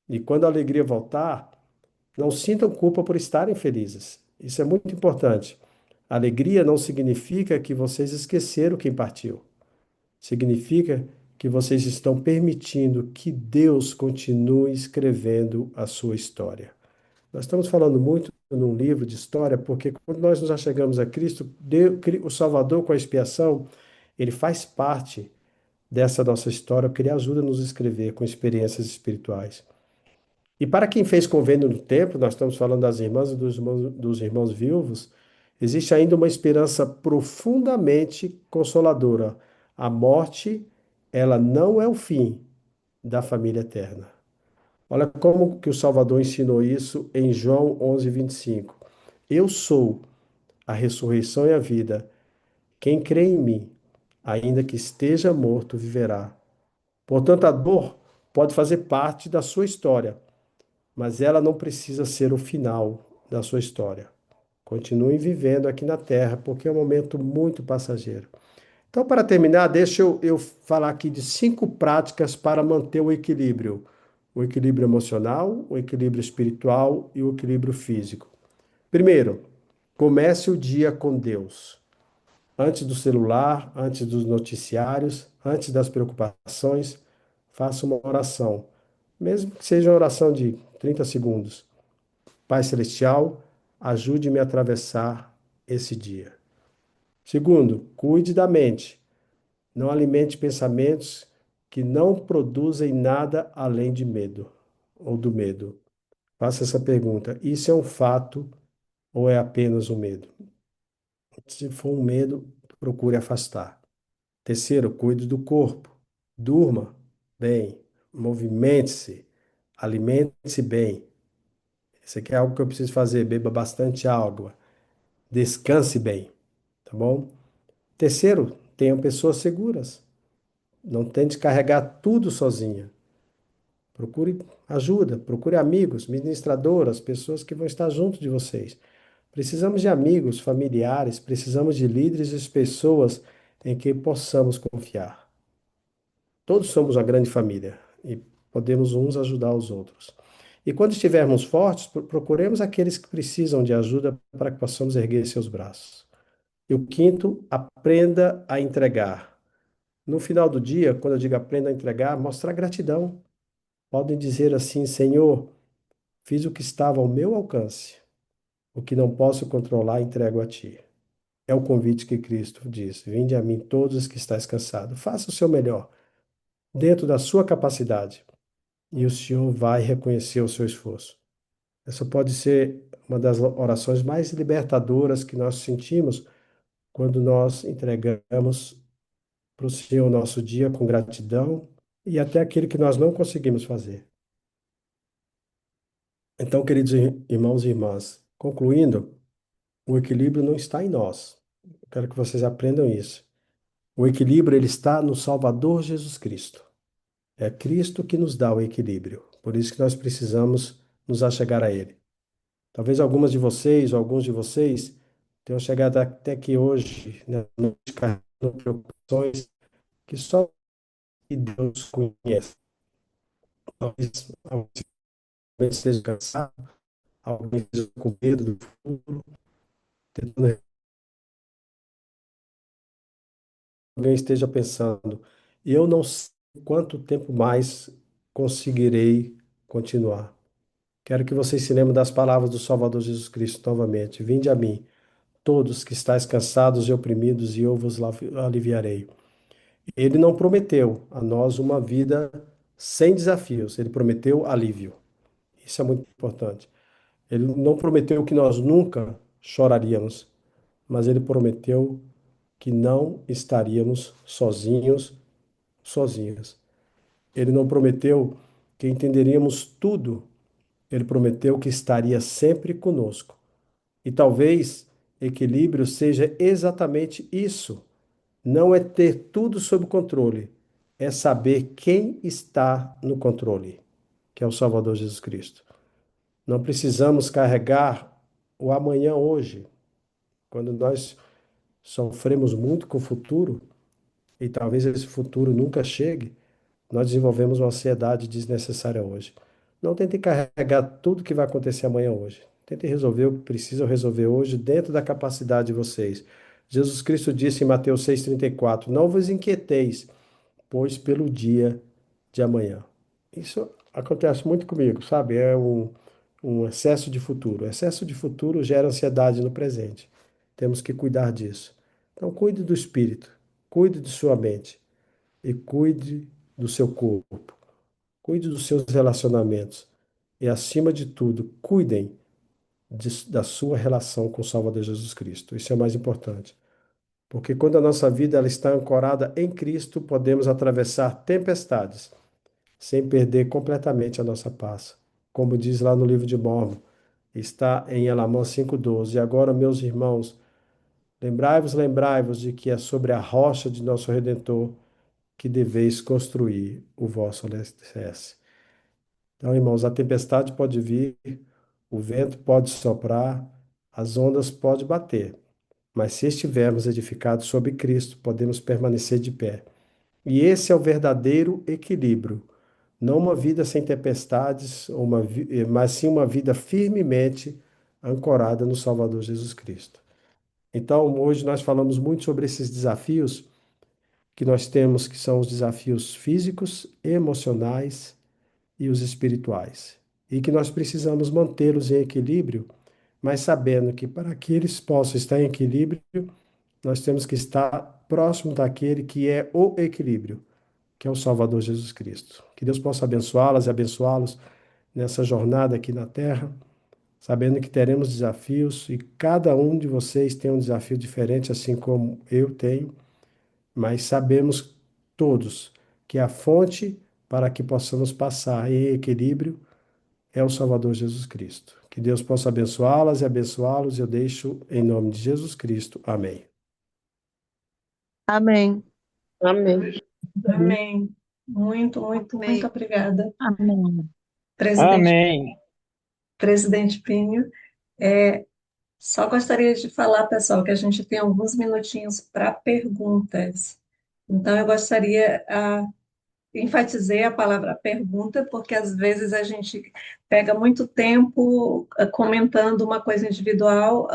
e quando a alegria voltar, não sintam culpa por estarem felizes. Isso é muito importante. Alegria não significa que vocês esqueceram quem partiu. Significa que vocês estão permitindo que Deus continue escrevendo a sua história. Nós estamos falando muito num livro de história, porque quando nós nos achegamos a Cristo, o Salvador com a expiação, ele faz parte dessa nossa história, porque ele ajuda a nos escrever com experiências espirituais. E para quem fez convênio no templo, nós estamos falando das irmãs e dos irmãos viúvos, existe ainda uma esperança profundamente consoladora. A morte, ela não é o fim da família eterna. Olha como que o Salvador ensinou isso em João 11:25. Eu sou a ressurreição e a vida. Quem crê em mim, ainda que esteja morto, viverá. Portanto, a dor pode fazer parte da sua história, mas ela não precisa ser o final da sua história. Continuem vivendo aqui na Terra, porque é um momento muito passageiro. Então, para terminar, deixa eu falar aqui de 5 práticas para manter o equilíbrio. O equilíbrio emocional, o equilíbrio espiritual e o equilíbrio físico. Primeiro, comece o dia com Deus. Antes do celular, antes dos noticiários, antes das preocupações, faça uma oração. Mesmo que seja uma oração de 30 segundos. Pai Celestial, ajude-me a atravessar esse dia. Segundo, cuide da mente. Não alimente pensamentos que não produzem nada além de medo ou do medo. Faça essa pergunta: isso é um fato ou é apenas um medo? Se for um medo, procure afastar. Terceiro, cuide do corpo. Durma bem, movimente-se, alimente-se bem. Isso aqui é algo que eu preciso fazer. Beba bastante água. Descanse bem, tá bom? Terceiro, tenham pessoas seguras. Não tente carregar tudo sozinha. Procure ajuda, procure amigos, ministradoras, pessoas que vão estar junto de vocês, Precisamos de amigos, familiares, precisamos de líderes e pessoas em quem possamos confiar. Todos somos uma grande família e podemos uns ajudar os outros. E quando estivermos fortes, procuremos aqueles que precisam de ajuda para que possamos erguer seus braços. E o quinto, aprenda a entregar. No final do dia, quando eu digo aprenda a entregar, mostrar gratidão. Podem dizer assim: Senhor, fiz o que estava ao meu alcance. O que não posso controlar, entrego a ti. É o convite que Cristo diz: Vinde a mim todos os que estáis cansados. Faça o seu melhor, dentro da sua capacidade, e o Senhor vai reconhecer o seu esforço. Essa pode ser uma das orações mais libertadoras que nós sentimos quando nós entregamos para o Senhor o nosso dia com gratidão e até aquilo que nós não conseguimos fazer. Então, queridos irmãos e irmãs, concluindo, o equilíbrio não está em nós. Eu quero que vocês aprendam isso. O equilíbrio ele está no Salvador Jesus Cristo. É Cristo que nos dá o equilíbrio. Por isso que nós precisamos nos achegar a Ele. Talvez algumas de vocês ou alguns de vocês tenham chegado até aqui hoje, né, carregando preocupações que só Deus conhece. Talvez alguém esteja cansado, alguém esteja com medo do futuro, tentando- alguém esteja pensando, eu não sei quanto tempo mais conseguirei continuar. Quero que vocês se lembrem das palavras do Salvador Jesus Cristo novamente. Vinde a mim, todos que estáis cansados e oprimidos, e eu vos aliviarei. Ele não prometeu a nós uma vida sem desafios, ele prometeu alívio. Isso é muito importante. Ele não prometeu que nós nunca choraríamos, mas ele prometeu que não estaríamos sozinhos, sozinhas. Ele não prometeu que entenderíamos tudo, ele prometeu que estaria sempre conosco. E talvez equilíbrio seja exatamente isso. Não é ter tudo sob controle, é saber quem está no controle, que é o Salvador Jesus Cristo. Não precisamos carregar o amanhã hoje. Quando nós sofremos muito com o futuro, e talvez esse futuro nunca chegue, nós desenvolvemos uma ansiedade desnecessária hoje. Não tente carregar tudo que vai acontecer amanhã hoje. Tente resolver o que precisam resolver hoje dentro da capacidade de vocês. Jesus Cristo disse em Mateus 6,34: Não vos inquieteis, pois pelo dia de amanhã. Isso acontece muito comigo, sabe? Um excesso de futuro. Excesso de futuro gera ansiedade no presente. Temos que cuidar disso. Então, cuide do espírito, cuide de sua mente e cuide do seu corpo. Cuide dos seus relacionamentos. E, acima de tudo, cuidem da sua relação com o Salvador Jesus Cristo. Isso é o mais importante. Porque quando a nossa vida ela está ancorada em Cristo, podemos atravessar tempestades sem perder completamente a nossa paz. Como diz lá no livro de Mórmon, está em Elamã 5,12. E agora, meus irmãos, lembrai-vos de que é sobre a rocha de nosso Redentor que deveis construir o vosso alicerce. Então, irmãos, a tempestade pode vir, o vento pode soprar, as ondas podem bater, mas se estivermos edificados sobre Cristo, podemos permanecer de pé. E esse é o verdadeiro equilíbrio. Não uma vida sem tempestades, mas sim uma vida firmemente ancorada no Salvador Jesus Cristo. Então, hoje nós falamos muito sobre esses desafios que nós temos, que são os desafios físicos, emocionais e os espirituais. E que nós precisamos mantê-los em equilíbrio, mas sabendo que para que eles possam estar em equilíbrio, nós temos que estar próximo daquele que é o equilíbrio, que é o Salvador Jesus Cristo. Que Deus possa abençoá-las e abençoá-los nessa jornada aqui na Terra, sabendo que teremos desafios e cada um de vocês tem um desafio diferente, assim como eu tenho, mas sabemos todos que a fonte para que possamos passar em equilíbrio é o Salvador Jesus Cristo. Que Deus possa abençoá-las e abençoá-los. Eu deixo em nome de Jesus Cristo. Amém. Amém. Amém. Amém. Muito, muito, muito Amém. obrigada, Amém. presidente, Amém. presidente Pinho. É, Só gostaria de falar, pessoal, que a gente tem alguns minutinhos para perguntas. Então, eu gostaria, enfatizei a palavra pergunta, porque às vezes a gente pega muito tempo comentando uma coisa individual,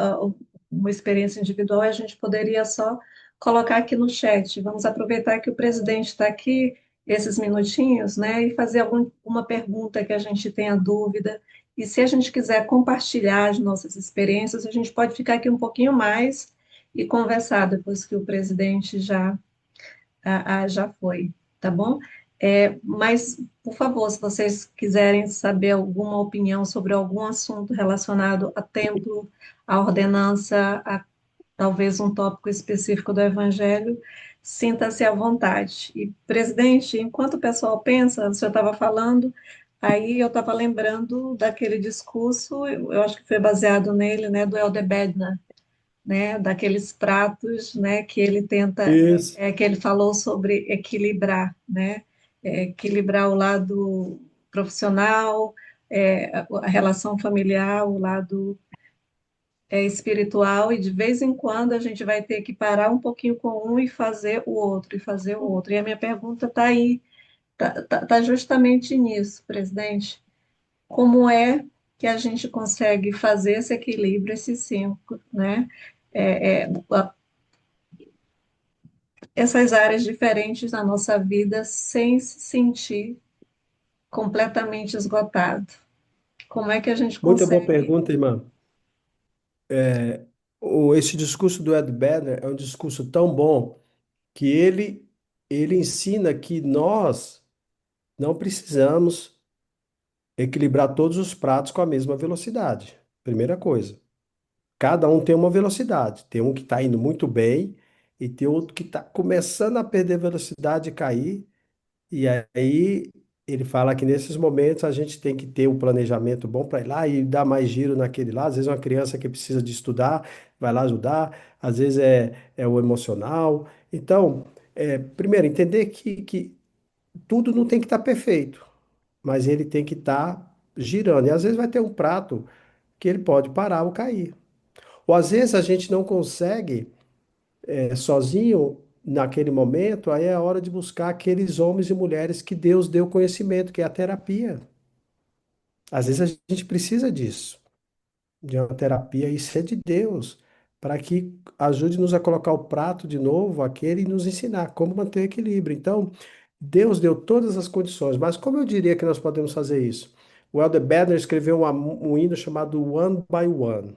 uma experiência individual, e a gente poderia só colocar aqui no chat. Vamos aproveitar que o presidente está aqui, esses minutinhos, né, e fazer alguma pergunta que a gente tenha dúvida. E se a gente quiser compartilhar as nossas experiências, a gente pode ficar aqui um pouquinho mais e conversar depois que o presidente já foi, tá bom? Mas, por favor, se vocês quiserem saber alguma opinião sobre algum assunto relacionado a templo, a ordenança, a talvez um tópico específico do Evangelho, sinta-se à vontade. E, presidente, enquanto o pessoal pensa, o senhor estava falando, aí eu estava lembrando daquele discurso, eu acho que foi baseado nele, né, do Helder Bednar, né, daqueles pratos, né, que ele tenta, Isso. que ele falou sobre equilibrar, né, equilibrar o lado profissional, a relação familiar, o lado espiritual, e de vez em quando a gente vai ter que parar um pouquinho com um e fazer o outro, e fazer o outro. E a minha pergunta está aí, está justamente nisso, presidente. Como é que a gente consegue fazer esse equilíbrio, esses cinco, né? Essas áreas diferentes na nossa vida sem se sentir completamente esgotado. Como é que a gente Muito boa consegue? pergunta, irmã. Esse discurso do Ed Vedder é um discurso tão bom que ele ensina que nós não precisamos equilibrar todos os pratos com a mesma velocidade. Primeira coisa. Cada um tem uma velocidade. Tem um que está indo muito bem e tem outro que está começando a perder velocidade e cair. E aí ele fala que nesses momentos a gente tem que ter um planejamento bom para ir lá e dar mais giro naquele lá. Às vezes uma criança que precisa de estudar vai lá ajudar, às vezes é o emocional. Então, primeiro, entender que tudo não tem que estar perfeito, mas ele tem que estar girando. E às vezes vai ter um prato que ele pode parar ou cair. Ou às vezes a gente não consegue sozinho naquele momento, aí é a hora de buscar aqueles homens e mulheres que Deus deu conhecimento, que é a terapia. Às vezes a gente precisa disso, de uma terapia, isso é de Deus, para que ajude-nos a colocar o prato de novo, aquele, e nos ensinar como manter o equilíbrio. Então, Deus deu todas as condições, mas como eu diria que nós podemos fazer isso? O Elder Bednar escreveu um hino chamado One by One.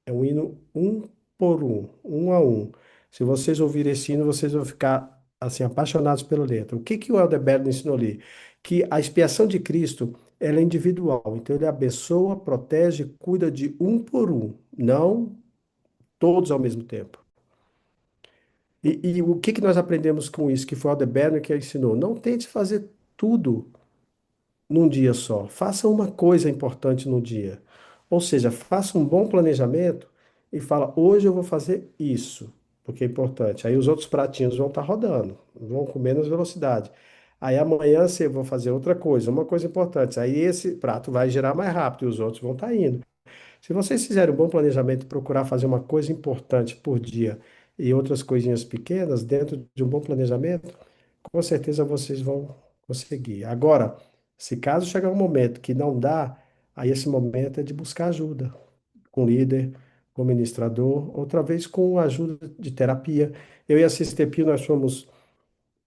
É um hino um por um a um. Se vocês ouvirem esse hino, vocês vão ficar assim apaixonados pela letra. O que que o Elder ensinou ali? Que a expiação de Cristo, ela é individual. Então ele abençoa, protege, cuida de um por um, não todos ao mesmo tempo. E o que que nós aprendemos com isso? Que foi o Elder que ensinou. Não tente fazer tudo num dia só. Faça uma coisa importante no dia. Ou seja, faça um bom planejamento e fala, hoje eu vou fazer isso, porque é importante. Aí os outros pratinhos vão estar rodando, vão com menos velocidade. Aí amanhã você vai fazer outra coisa, uma coisa importante. Aí esse prato vai girar mais rápido e os outros vão estar indo. Se vocês fizerem um bom planejamento e procurar fazer uma coisa importante por dia e outras coisinhas pequenas dentro de um bom planejamento, com certeza vocês vão conseguir. Agora, se caso chegar um momento que não dá, aí esse momento é de buscar ajuda com o líder, com o ministrador, outra vez com a ajuda de terapia. Eu e a Sister Pio, nós somos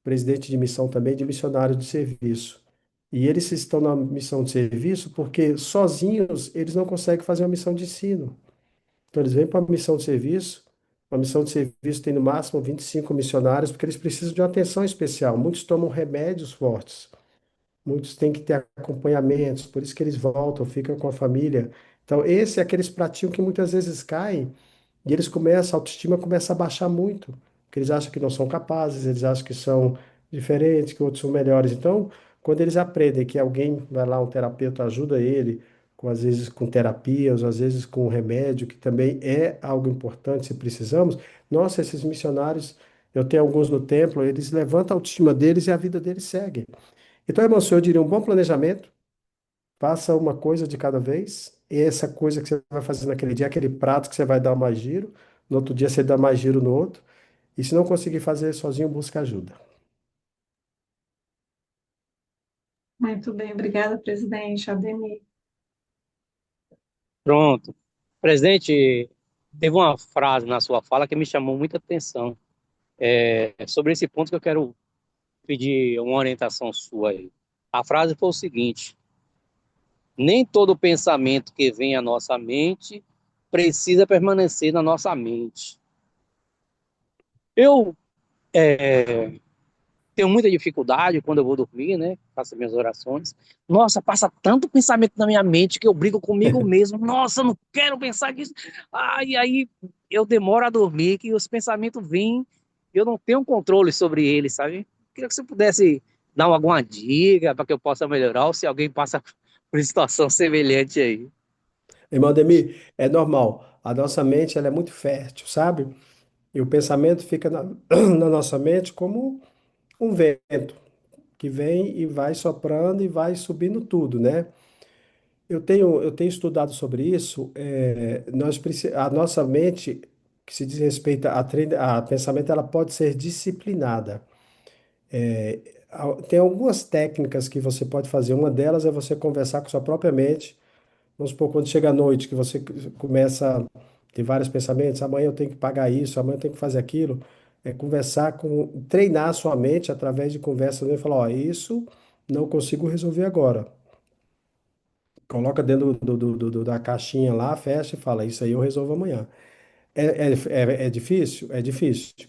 presidente de missão também, de missionários de serviço. E eles estão na missão de serviço porque sozinhos eles não conseguem fazer uma missão de ensino. Então eles vêm para a missão de serviço. A missão de serviço tem no máximo 25 missionários, porque eles precisam de uma atenção especial. Muitos tomam remédios fortes, muitos têm que ter acompanhamentos, por isso que eles voltam, ficam com a família. Então, esse é aqueles pratinhos que muitas vezes caem e eles começam, a autoestima começa a baixar muito, porque eles acham que não são capazes, eles acham que são diferentes, que outros são melhores. Então, quando eles aprendem que alguém vai lá, um terapeuta ajuda ele, com, às vezes com terapias, às vezes com remédio, que também é algo importante se precisamos, nossa, esses missionários, eu tenho alguns no templo, eles levantam a autoestima deles e a vida deles segue. Então, irmão, eu diria um bom planejamento, faça uma coisa de cada vez, essa coisa que você vai fazer naquele dia, aquele prato que você vai dar mais giro, no outro dia você dá mais giro no outro, e se não conseguir fazer sozinho, busca ajuda. Muito bem, obrigada, presidente Ademir. Pronto. Presidente, teve uma frase na sua fala que me chamou muita atenção. É sobre esse ponto que eu quero pedir uma orientação sua aí. A frase foi o seguinte: nem todo pensamento que vem à nossa mente precisa permanecer na nossa mente. Eu tenho muita dificuldade quando eu vou dormir, né? Faço minhas orações. Nossa, passa tanto pensamento na minha mente que eu brigo comigo mesmo. Nossa, eu não quero pensar nisso. E aí eu demoro a dormir, que os pensamentos vêm, eu não tenho controle sobre eles, sabe? Queria que você pudesse dar alguma dica para que eu possa melhorar, ou se alguém passa por situação semelhante aí. Irmão Ademir, é normal. A nossa mente, ela é muito fértil, sabe? E o pensamento fica na nossa mente como um vento que vem e vai soprando e vai subindo tudo, né? Eu tenho estudado sobre isso. A nossa mente, que se diz respeito a pensamento, ela pode ser disciplinada. Tem algumas técnicas que você pode fazer. Uma delas é você conversar com sua própria mente. Vamos supor, quando chega a noite, que você começa a ter vários pensamentos, amanhã eu tenho que pagar isso, amanhã eu tenho que fazer aquilo. É conversar treinar a sua mente através de conversas e falar, ó, isso não consigo resolver agora. Coloca dentro da caixinha lá, fecha e fala, isso aí eu resolvo amanhã. É difícil? É difícil.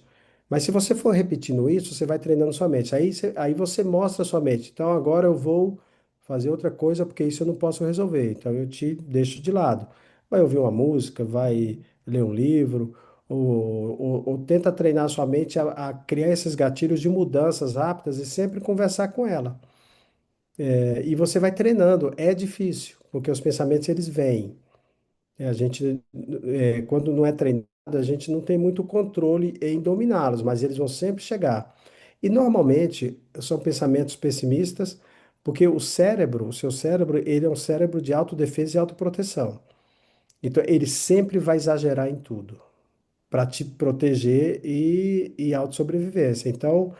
Mas se você for repetindo isso, você vai treinando sua mente. Aí você mostra a sua mente. Então agora eu vou fazer outra coisa porque isso eu não posso resolver. Então eu te deixo de lado. Vai ouvir uma música, vai ler um livro, ou tenta treinar sua mente a criar esses gatilhos de mudanças rápidas e sempre conversar com ela. E você vai treinando. É difícil, porque os pensamentos eles vêm. Quando não é treinado, a gente não tem muito controle em dominá-los, mas eles vão sempre chegar. E normalmente são pensamentos pessimistas, porque o seu cérebro, ele é um cérebro de autodefesa e autoproteção. Então, ele sempre vai exagerar em tudo para te proteger e autossobrevivência. Então,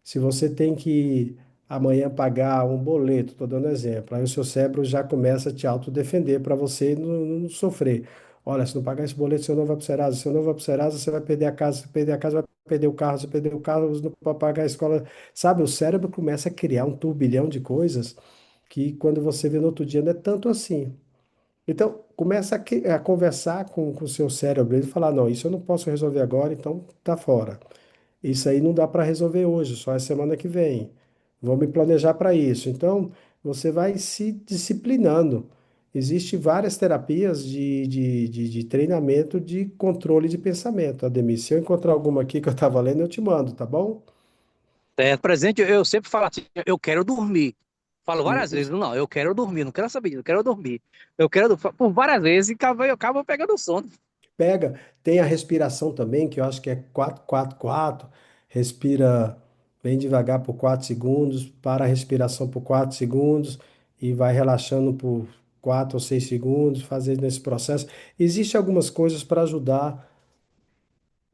se você tem que amanhã pagar um boleto, estou dando exemplo, aí o seu cérebro já começa a te autodefender para você não sofrer. Olha, se não pagar esse boleto, você não vai para o Serasa. Se você não vai para o Serasa, você vai perder a casa. Se perder a casa, vai perder o carro. Se perder o carro, você não pode pagar a escola. Sabe, o cérebro começa a criar um turbilhão de coisas que quando você vê no outro dia não é tanto assim. Então, começa a conversar com o seu cérebro e falar, não, isso eu não posso resolver agora, então tá fora. Isso aí não dá para resolver hoje, só é semana que vem. Vou me planejar para isso. Então, você vai se disciplinando. Existem várias terapias de treinamento de controle de pensamento, Ademir. Se eu encontrar alguma aqui que eu estava lendo, eu te mando, tá bom? Presente, eu sempre falo assim, eu quero dormir. Falo várias vezes, Isso. não, eu quero dormir, não quero saber disso, eu quero dormir. Por várias vezes e eu acabo pegando sono. Pega, tem a respiração também, que eu acho que é 4-4-4. Respira bem devagar por 4 segundos, para a respiração por 4 segundos e vai relaxando por 4 ou 6 segundos, fazendo esse processo. Existem algumas coisas para ajudar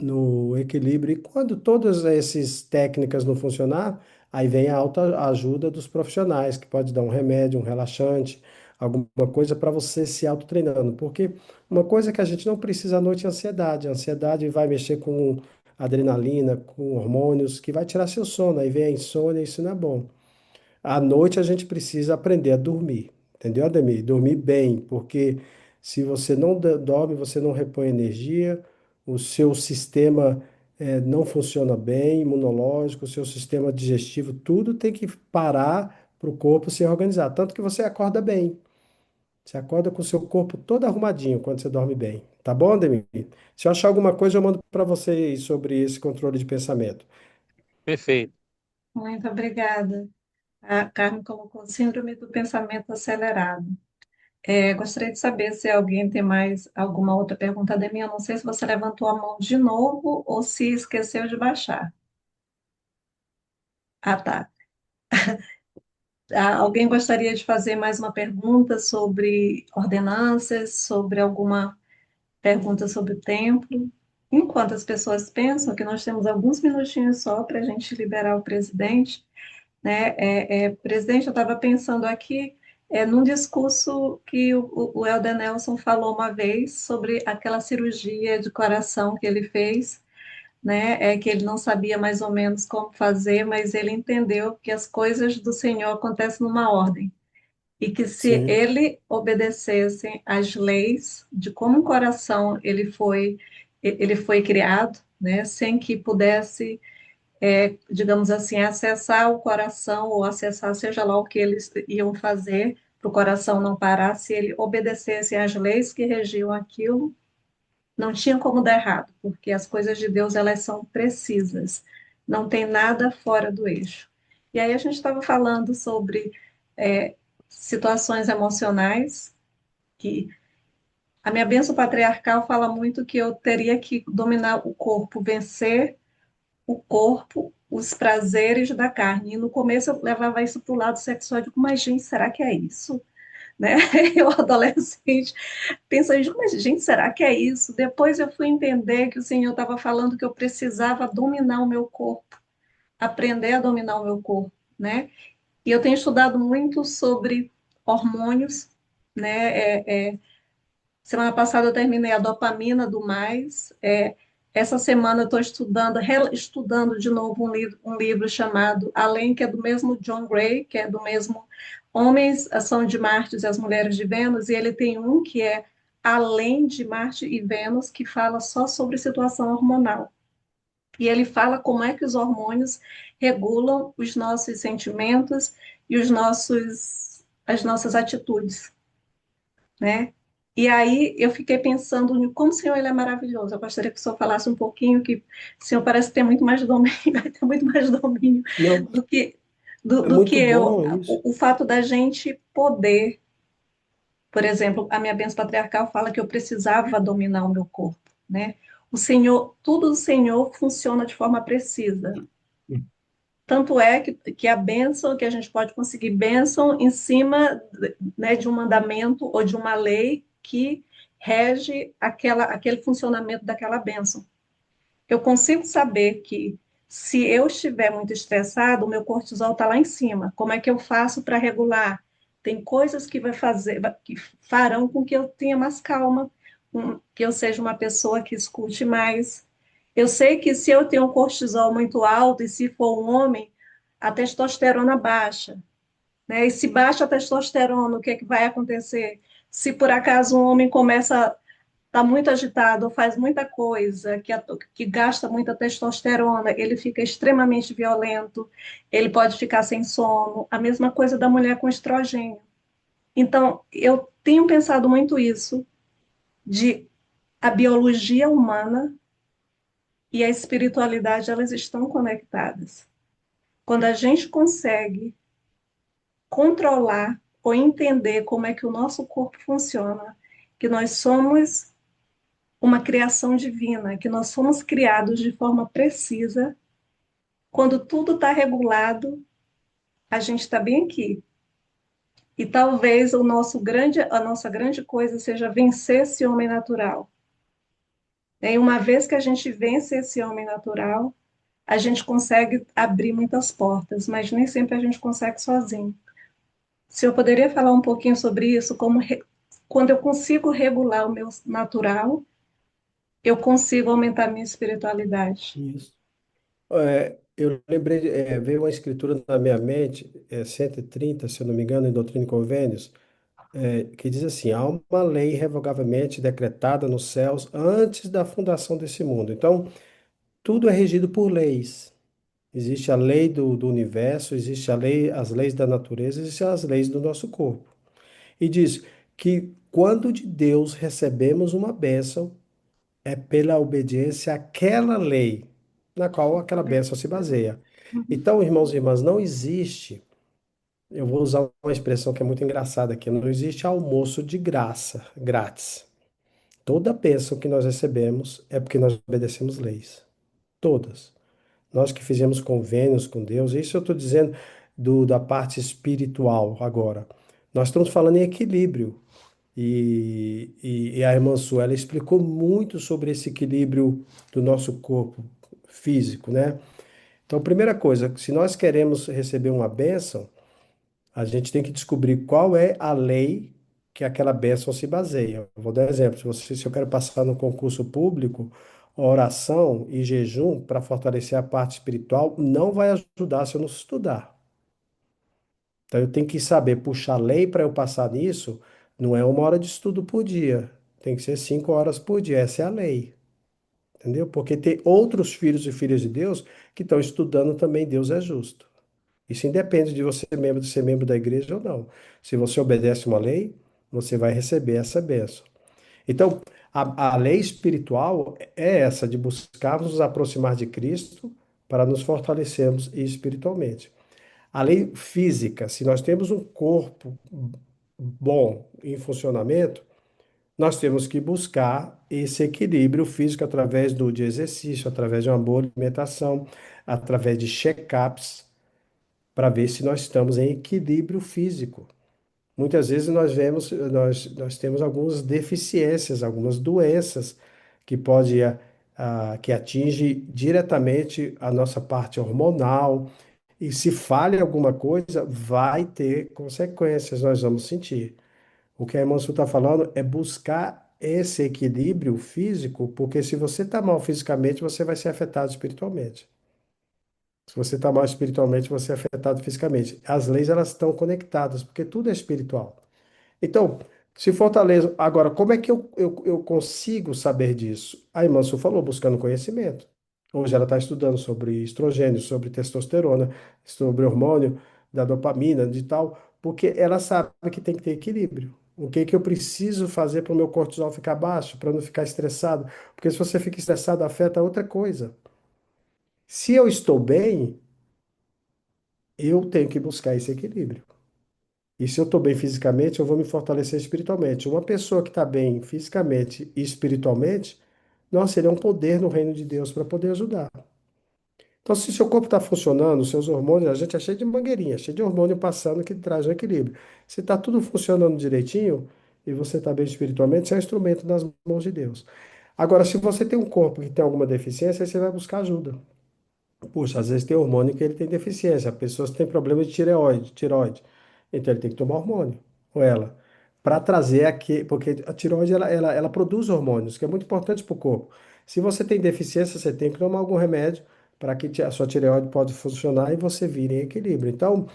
no equilíbrio. E quando todas essas técnicas não funcionar, aí vem a autoajuda dos profissionais, que pode dar um remédio, um relaxante, alguma coisa para você se autotreinando. Porque uma coisa que a gente não precisa à noite é ansiedade. A ansiedade vai mexer com adrenalina, com hormônios, que vai tirar seu sono. Aí vem a insônia, isso não é bom. À noite a gente precisa aprender a dormir, entendeu, Ademir? Dormir bem, porque se você não dorme, você não repõe energia, o seu sistema não funciona bem, imunológico, o seu sistema digestivo, tudo tem que parar para o corpo se organizar. Tanto que você acorda bem. Você acorda com o seu corpo todo arrumadinho quando você dorme bem. Tá bom, Ademir? Se eu achar alguma coisa, eu mando para vocês sobre esse controle de pensamento. Perfeito. Muito obrigada. A Carmen colocou síndrome do pensamento acelerado. Gostaria de saber se alguém tem mais alguma outra pergunta de mim. Eu não sei se você levantou a mão de novo ou se esqueceu de baixar. Ah, tá. Alguém gostaria de fazer mais uma pergunta sobre ordenanças, sobre alguma pergunta sobre o templo? Enquanto as pessoas pensam que nós temos alguns minutinhos só para a gente liberar o presidente, né? Presidente, eu estava pensando aqui num discurso que o Elder Nelson falou uma vez sobre aquela cirurgia de coração que ele fez, né? Que ele não sabia mais ou menos como fazer, mas ele entendeu que as coisas do Senhor acontecem numa ordem e que se Sim, ele obedecesse às leis de como o coração ele foi criado, né? Sem que pudesse digamos assim, acessar o coração ou acessar seja lá o que eles iam fazer para o coração não parar, se ele obedecesse às leis que regiam aquilo, não tinha como dar errado, porque as coisas de Deus elas são precisas, não tem nada fora do eixo. E aí a gente estava falando sobre é, situações emocionais, que a minha bênção patriarcal fala muito que eu teria que dominar o corpo, vencer o corpo, os prazeres da carne. E no começo eu levava isso para o lado sexual, eu digo, mas gente, será que é isso? Né? Eu, adolescente, pensando, mas gente, será que é isso? Depois eu fui entender que o Senhor estava falando que eu precisava dominar o meu corpo, aprender a dominar o meu corpo, né? E eu tenho estudado muito sobre hormônios, né? Semana passada eu terminei a dopamina do mais. Essa semana eu estou estudando de novo um livro chamado Além, que é do mesmo John Gray, que é do mesmo Homens são de Marte e as Mulheres de Vênus, e ele tem um que é Além de Marte e Vênus, que fala só sobre situação hormonal. E ele fala como é que os hormônios regulam os nossos sentimentos e as nossas atitudes, né? E aí eu fiquei pensando em como o Senhor ele é maravilhoso. Eu gostaria que o Senhor falasse um pouquinho, que o Senhor parece ter muito mais domínio, vai ter muito mais domínio não, do que, é do que muito eu. bom isso. O fato da gente poder, por exemplo, a minha bênção patriarcal fala que eu precisava dominar o meu corpo, né? O Senhor, tudo do Senhor funciona de forma precisa. Tanto é que a bênção, que a gente pode conseguir bênção em cima, né, de um mandamento ou de uma lei que rege aquele funcionamento daquela bênção. Eu consigo saber que se eu estiver muito estressado, o meu cortisol está lá em cima. Como é que eu faço para regular? Tem coisas que farão com que eu tenha mais calma, que eu seja uma pessoa que escute mais. Eu sei que se eu tenho um cortisol muito alto e se for um homem, a testosterona baixa, né? E se baixa a testosterona, o que é que vai acontecer? Se por acaso um homem começa está muito agitado, faz muita coisa, que gasta muita testosterona, ele fica extremamente violento, ele pode ficar sem sono. A mesma coisa da mulher com estrogênio. Então, eu tenho pensado muito isso, de a biologia humana e a espiritualidade, elas estão conectadas. Quando a gente consegue controlar ou entender como é que o nosso corpo funciona, que nós somos uma criação divina, que nós fomos criados de forma precisa. Quando tudo está regulado, a gente está bem aqui. E talvez a nossa grande coisa seja vencer esse homem natural. E uma vez que a gente vence esse homem natural, a gente consegue abrir muitas portas, mas nem sempre a gente consegue sozinho. Se eu poderia falar um pouquinho sobre isso, quando eu consigo regular o meu natural, eu consigo aumentar a minha espiritualidade. Isso. Eu lembrei, veio uma escritura na minha mente, 130, se eu não me engano, em Doutrina e Convênios, que diz assim: há uma lei irrevogavelmente decretada nos céus antes da fundação desse mundo. Então, tudo é regido por leis. Existe a lei do universo, existe a lei, as leis da natureza, existem as leis do nosso corpo. E diz que quando de Deus recebemos uma bênção, é pela obediência àquela lei, na qual aquela bênção se baseia. Então, irmãos e irmãs, não existe, eu vou usar uma expressão que é muito engraçada aqui, não existe almoço de graça, grátis. Toda bênção que nós recebemos é porque nós obedecemos leis. Todas. Nós que fizemos convênios com Deus, isso eu estou dizendo, da parte espiritual agora. Nós estamos falando em equilíbrio. E a irmã Su, ela explicou muito sobre esse equilíbrio do nosso corpo físico, né? Então, primeira coisa, se nós queremos receber uma bênção, a gente tem que descobrir qual é a lei que aquela bênção se baseia. Eu vou dar um exemplo. Se eu quero passar no concurso público, oração e jejum para fortalecer a parte espiritual não vai ajudar se eu não estudar. Então, eu tenho que saber puxar lei para eu passar nisso. Não é 1 hora de estudo por dia. Tem que ser 5 horas por dia. Essa é a lei. Entendeu? Porque tem outros filhos e filhas de Deus que estão estudando também Deus é justo. Isso independe de você ser membro da igreja ou não. Se você obedece uma lei, você vai receber essa bênção. Então, a lei espiritual é essa, de buscarmos nos aproximar de Cristo para nos fortalecermos espiritualmente. A lei física, se nós temos um corpo bom em funcionamento, nós temos que buscar esse equilíbrio físico através de exercício, através de uma boa alimentação, através de check-ups, para ver se nós estamos em equilíbrio físico. Muitas vezes nós temos algumas deficiências, algumas doenças que que atinge diretamente a nossa parte hormonal, e se falha alguma coisa, vai ter consequências, nós vamos sentir. O que a irmã Su está falando é buscar esse equilíbrio físico, porque se você está mal fisicamente, você vai ser afetado espiritualmente. Se você está mal espiritualmente, você é afetado fisicamente. As leis, elas estão conectadas, porque tudo é espiritual. Então, se fortaleza. Agora, como é que eu consigo saber disso? A irmã Su falou, buscando conhecimento. Hoje ela está estudando sobre estrogênio, sobre testosterona, sobre hormônio da dopamina, de tal, porque ela sabe que tem que ter equilíbrio. O que que eu preciso fazer para o meu cortisol ficar baixo, para não ficar estressado? Porque se você fica estressado, afeta outra coisa. Se eu estou bem, eu tenho que buscar esse equilíbrio. E se eu estou bem fisicamente, eu vou me fortalecer espiritualmente. Uma pessoa que está bem fisicamente e espiritualmente, nossa, ele é um poder no reino de Deus para poder ajudar. Então, se seu corpo está funcionando, os seus hormônios, a gente é cheio de mangueirinha, cheio de hormônio passando que traz o equilíbrio. Se está tudo funcionando direitinho e você está bem espiritualmente, você é um instrumento nas mãos de Deus. Agora, se você tem um corpo que tem alguma deficiência, aí você vai buscar ajuda. Puxa, às vezes tem hormônio que ele tem deficiência. Pessoas que têm problema de tireoide. Então ele tem que tomar hormônio, ou ela, para trazer aqui, porque a tireoide ela produz hormônios, que é muito importante para o corpo. Se você tem deficiência, você tem que tomar algum remédio para que a sua tireoide pode funcionar e você vire em equilíbrio. Então,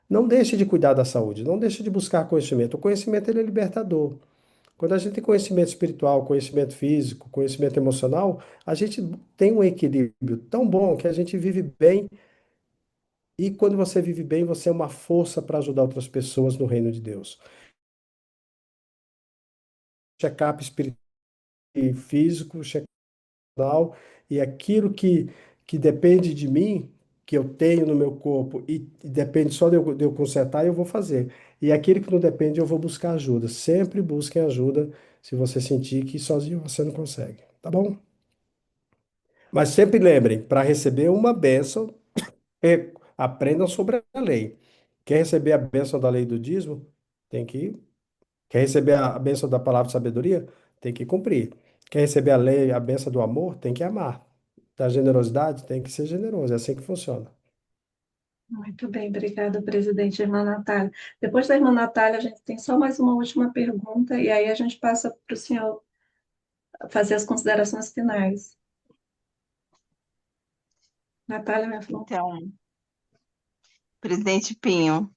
não deixe de cuidar da saúde, não deixe de buscar conhecimento. O conhecimento ele é libertador. Quando a gente tem conhecimento espiritual, conhecimento físico, conhecimento emocional, a gente tem um equilíbrio tão bom que a gente vive bem. E quando você vive bem, você é uma força para ajudar outras pessoas no reino de Deus. Check-up espiritual e físico, check-up emocional, e aquilo que depende de mim, que eu tenho no meu corpo, e depende só de eu consertar, eu vou fazer. E aquilo que não depende, eu vou buscar ajuda. Sempre busquem ajuda se você sentir que sozinho você não consegue, tá bom? Mas sempre lembrem, para receber uma bênção, aprendam sobre a lei. Quer receber a bênção da lei do dízimo? Tem que. Quer receber a bênção da palavra de sabedoria? Tem que cumprir. Quer receber a lei, a bênção do amor? Tem que amar. Da generosidade? Tem que ser generoso. É assim que funciona. Muito bem, obrigada, presidente, irmã Natália. Depois da irmã Natália, a gente tem só mais uma última pergunta, e aí a gente passa para o senhor fazer as considerações finais. Natália, minha flor. Então, presidente Pinho,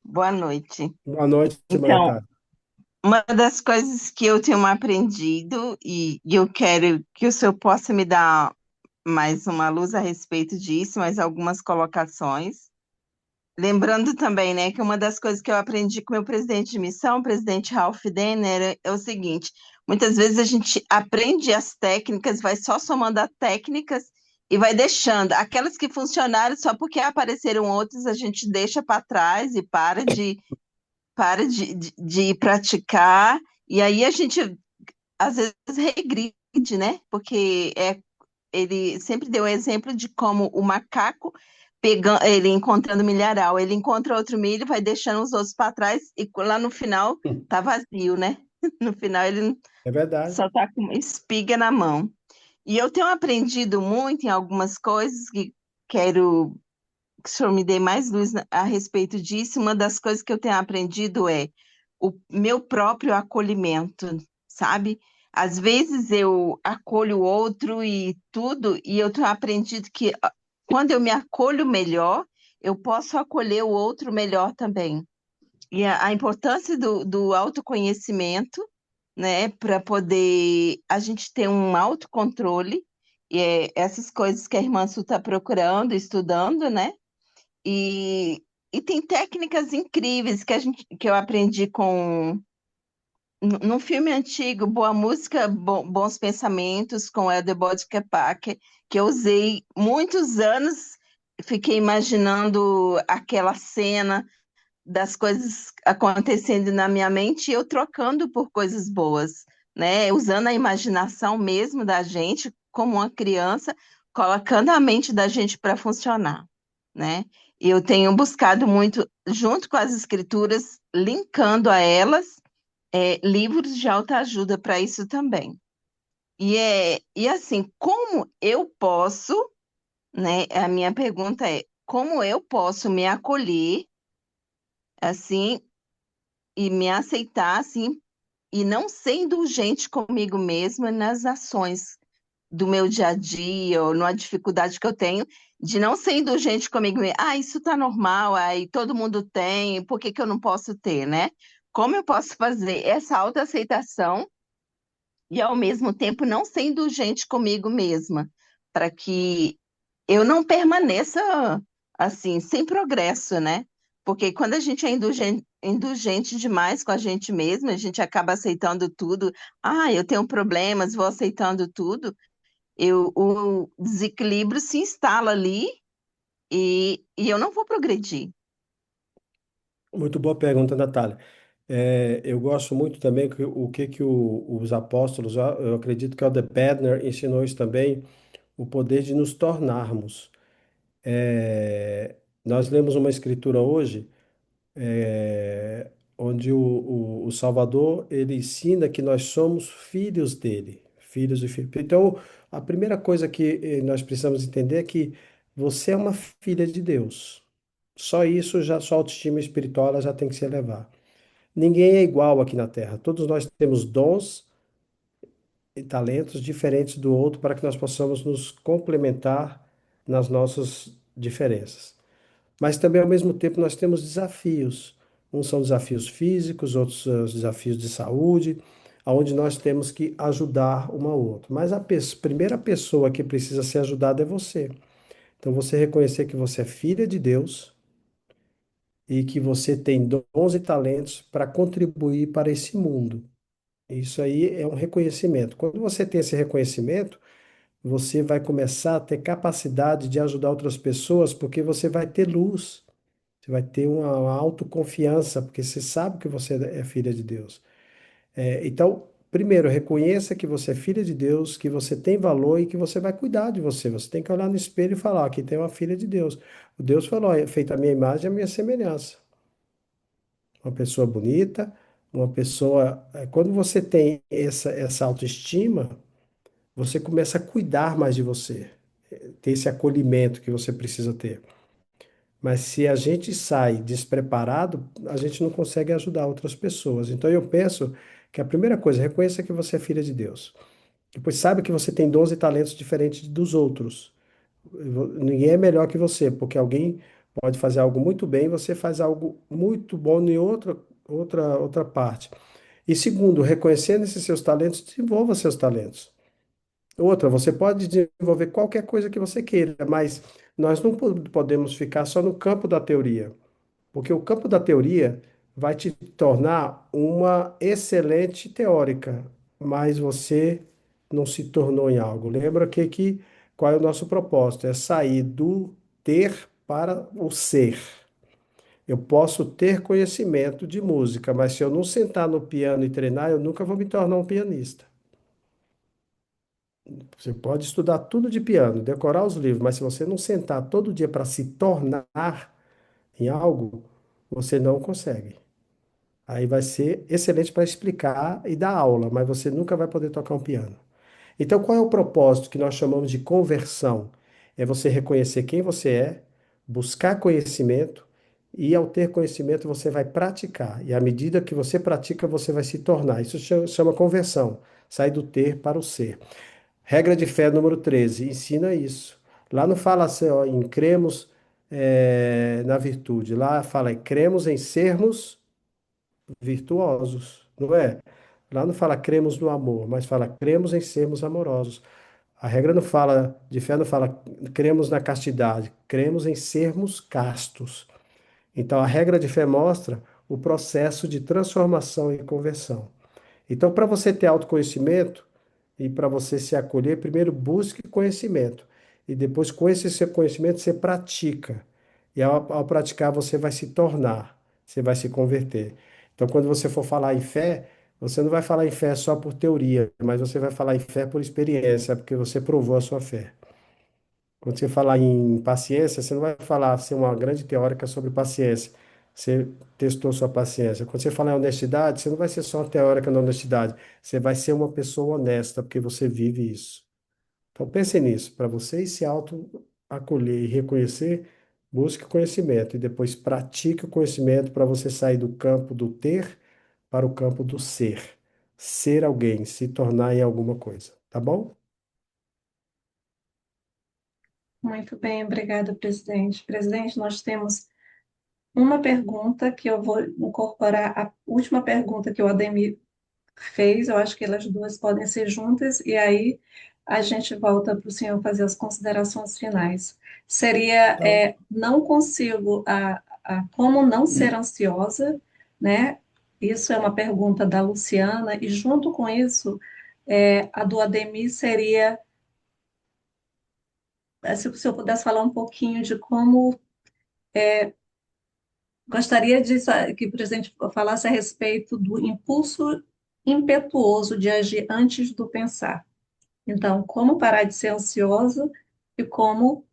boa noite. Boa noite, Então, Natália. uma das coisas que eu tenho aprendido e eu quero que o senhor possa me dar mais uma luz a respeito disso, mais algumas colocações. Lembrando também, né, que uma das coisas que eu aprendi com o meu presidente de missão, o presidente Ralph Denner, é o seguinte: muitas vezes a gente aprende as técnicas, vai só somando as técnicas e vai deixando. Aquelas que funcionaram só porque apareceram outras, a gente deixa para trás e para de praticar, e aí a gente às vezes regride, né? Porque ele sempre deu o exemplo de como o macaco pegando, ele encontrando milharal. Ele encontra outro milho, vai deixando os outros para trás e lá no final tá vazio, né? No final ele É verdade. só tá com uma espiga na mão. E eu tenho aprendido muito em algumas coisas que quero que o senhor me dê mais luz a respeito disso. Uma das coisas que eu tenho aprendido é o meu próprio acolhimento, sabe? Às vezes eu acolho o outro e tudo, e eu tenho aprendido que quando eu me acolho melhor, eu posso acolher o outro melhor também. E a importância do autoconhecimento, né, para poder a gente ter um autocontrole, e é essas coisas que a irmã Su está procurando, estudando, né? E tem técnicas incríveis que eu aprendi num filme antigo, Boa Música, Bons Pensamentos, com Elder Bodkepaka, que eu usei muitos anos, fiquei imaginando aquela cena das coisas acontecendo na minha mente e eu trocando por coisas boas, né? Usando a imaginação mesmo da gente, como uma criança, colocando a mente da gente para funcionar, né? E eu tenho buscado muito, junto com as escrituras, linkando a elas, livros de autoajuda para isso também. E assim, como eu posso, né? A minha pergunta é, como eu posso me acolher, assim, e me aceitar assim e não ser indulgente comigo mesma nas ações do meu dia a dia ou numa dificuldade que eu tenho de não ser indulgente comigo mesma. Ah, isso tá normal, aí todo mundo tem, por que que eu não posso ter, né? Como eu posso fazer essa autoaceitação e ao mesmo tempo não ser indulgente comigo mesma, para que eu não permaneça assim, sem progresso, né? Porque quando a gente é indulgente demais com a gente mesma, a gente acaba aceitando tudo. Ah, eu tenho problemas, vou aceitando tudo. O desequilíbrio se instala ali e eu não vou progredir. Muito boa pergunta, Natália. Eu gosto muito também o que que os apóstolos, eu acredito que o de Bednar ensinou isso também, o poder de nos tornarmos. Nós lemos uma escritura hoje, onde o Salvador ele ensina que nós somos filhos dele, filhos e filhos. Então, a primeira coisa que nós precisamos entender é que você é uma filha de Deus. Só isso, já sua autoestima espiritual ela já tem que se elevar. Ninguém é igual aqui na Terra. Todos nós temos dons e talentos diferentes do outro para que nós possamos nos complementar nas nossas diferenças. Mas também, ao mesmo tempo, nós temos desafios. Uns são desafios físicos, outros são os desafios de saúde, onde nós temos que ajudar uma ao outro. Mas a primeira pessoa que precisa ser ajudada é você. Então, você reconhecer que você é filha de Deus e que você tem dons e talentos para contribuir para esse mundo. Isso aí é um reconhecimento. Quando você tem esse reconhecimento, você vai começar a ter capacidade de ajudar outras pessoas, porque você vai ter luz, você vai ter uma autoconfiança, porque você sabe que você é filha de Deus. Então, primeiro, reconheça que você é filha de Deus, que você tem valor e que você vai cuidar de você. Você tem que olhar no espelho e falar: "Ó, aqui tem uma filha de Deus. O Deus falou: "É feita a minha imagem e a minha semelhança." Uma pessoa bonita, uma pessoa. Quando você tem essa autoestima, você começa a cuidar mais de você, ter esse acolhimento que você precisa ter. Mas se a gente sai despreparado, a gente não consegue ajudar outras pessoas. Então eu penso que a primeira coisa, reconheça que você é filha de Deus. Depois saiba que você tem dons e talentos diferentes dos outros. Ninguém é melhor que você, porque alguém pode fazer algo muito bem, você faz algo muito bom em outra parte. E segundo, reconhecendo esses seus talentos, desenvolva seus talentos. Outra, você pode desenvolver qualquer coisa que você queira, mas nós não podemos ficar só no campo da teoria, porque o campo da teoria vai te tornar uma excelente teórica, mas você não se tornou em algo. Lembra qual é o nosso propósito? É sair do ter para o ser. Eu posso ter conhecimento de música, mas se eu não sentar no piano e treinar, eu nunca vou me tornar um pianista. Você pode estudar tudo de piano, decorar os livros, mas se você não sentar todo dia para se tornar em algo, você não consegue. Aí vai ser excelente para explicar e dar aula, mas você nunca vai poder tocar um piano. Então, qual é o propósito que nós chamamos de conversão? É você reconhecer quem você é, buscar conhecimento, e ao ter conhecimento você vai praticar. E à medida que você pratica, você vai se tornar. Isso chama conversão. Sai do ter para o ser. Regra de fé número 13 ensina isso. Lá não fala assim, ó, em cremos na virtude. Lá fala em cremos em sermos virtuosos, não é? Lá não fala cremos no amor, mas fala cremos em sermos amorosos. A regra não fala, de fé não fala cremos na castidade, cremos em sermos castos. Então a regra de fé mostra o processo de transformação e conversão. Então, para você ter autoconhecimento e para você se acolher, primeiro busque conhecimento. E depois, com esse seu conhecimento, você pratica. E ao praticar, você vai se tornar, você vai se converter. Então, quando você for falar em fé, você não vai falar em fé só por teoria, mas você vai falar em fé por experiência, porque você provou a sua fé. Quando você falar em paciência, você não vai falar ser uma grande teórica sobre paciência. Você testou sua paciência. Quando você falar em honestidade, você não vai ser só uma teórica na honestidade. Você vai ser uma pessoa honesta, porque você vive isso. Então pense nisso. Para você se auto-acolher e reconhecer, busque conhecimento e depois pratique o conhecimento para você sair do campo do ter para o campo do ser. Ser alguém, se tornar em alguma coisa. Tá bom? Muito bem, obrigada, presidente. Presidente, nós temos uma pergunta que eu vou incorporar a última pergunta que o Ademir fez, eu acho que elas duas podem ser juntas, e aí a gente volta para o senhor fazer as considerações finais. Seria, Então, não consigo, como não ser ansiosa, né? Isso é uma pergunta da Luciana, e junto com isso, a do Ademir seria, se o senhor pudesse falar um pouquinho de como gostaria que o presidente falasse a respeito do impulso impetuoso de agir antes do pensar. Então, como parar de ser ansioso e como,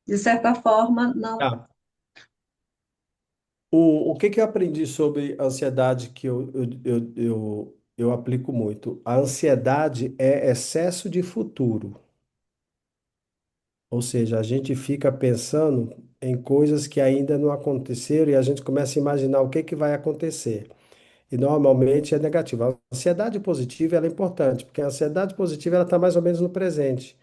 de certa forma, não. tá. O que que eu aprendi sobre ansiedade que eu aplico muito? A ansiedade é excesso de futuro. Ou seja, a gente fica pensando em coisas que ainda não aconteceram e a gente começa a imaginar o que que vai acontecer. E normalmente é negativo. A ansiedade positiva ela é importante, porque a ansiedade positiva ela está mais ou menos no presente.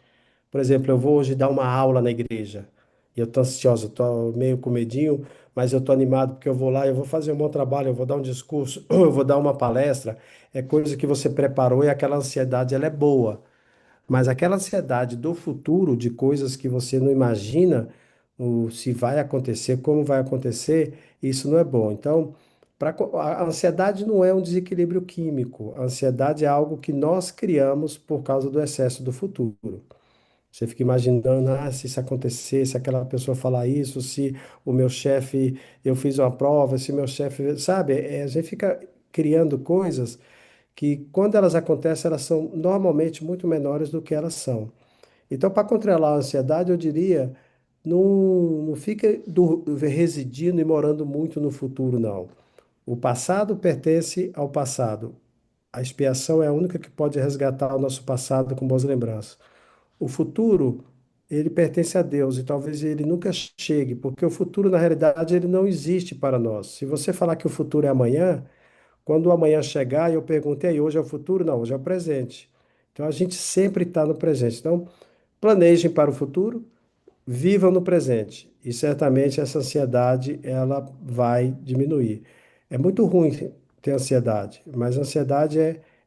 Por exemplo, eu vou hoje dar uma aula na igreja. E eu tô ansioso, eu tô meio com medinho, mas eu tô animado porque eu vou lá, eu vou fazer um bom trabalho, eu vou dar um discurso, eu vou dar uma palestra. É coisa que você preparou e aquela ansiedade ela é boa. Mas aquela ansiedade do futuro, de coisas que você não imagina, se vai acontecer, como vai acontecer, isso não é bom. Então, a ansiedade não é um desequilíbrio químico. A ansiedade é algo que nós criamos por causa do excesso do futuro. Você fica imaginando, se isso acontecer, se aquela pessoa falar isso, se o meu chefe, eu fiz uma prova, se meu chefe, sabe? A gente fica criando coisas que, quando elas acontecem, elas são normalmente muito menores do que elas são. Então, para controlar a ansiedade, eu diria, não fica residindo e morando muito no futuro, não. O passado pertence ao passado. A expiação é a única que pode resgatar o nosso passado com boas lembranças. O futuro, ele pertence a Deus e talvez ele nunca chegue, porque o futuro, na realidade, ele não existe para nós. Se você falar que o futuro é amanhã, quando o amanhã chegar, eu pergunto, e aí, hoje é o futuro? Não, hoje é o presente. Então, a gente sempre está no presente. Então, planejem para o futuro, vivam no presente. E certamente essa ansiedade, ela vai diminuir. É muito ruim ter ansiedade, mas ansiedade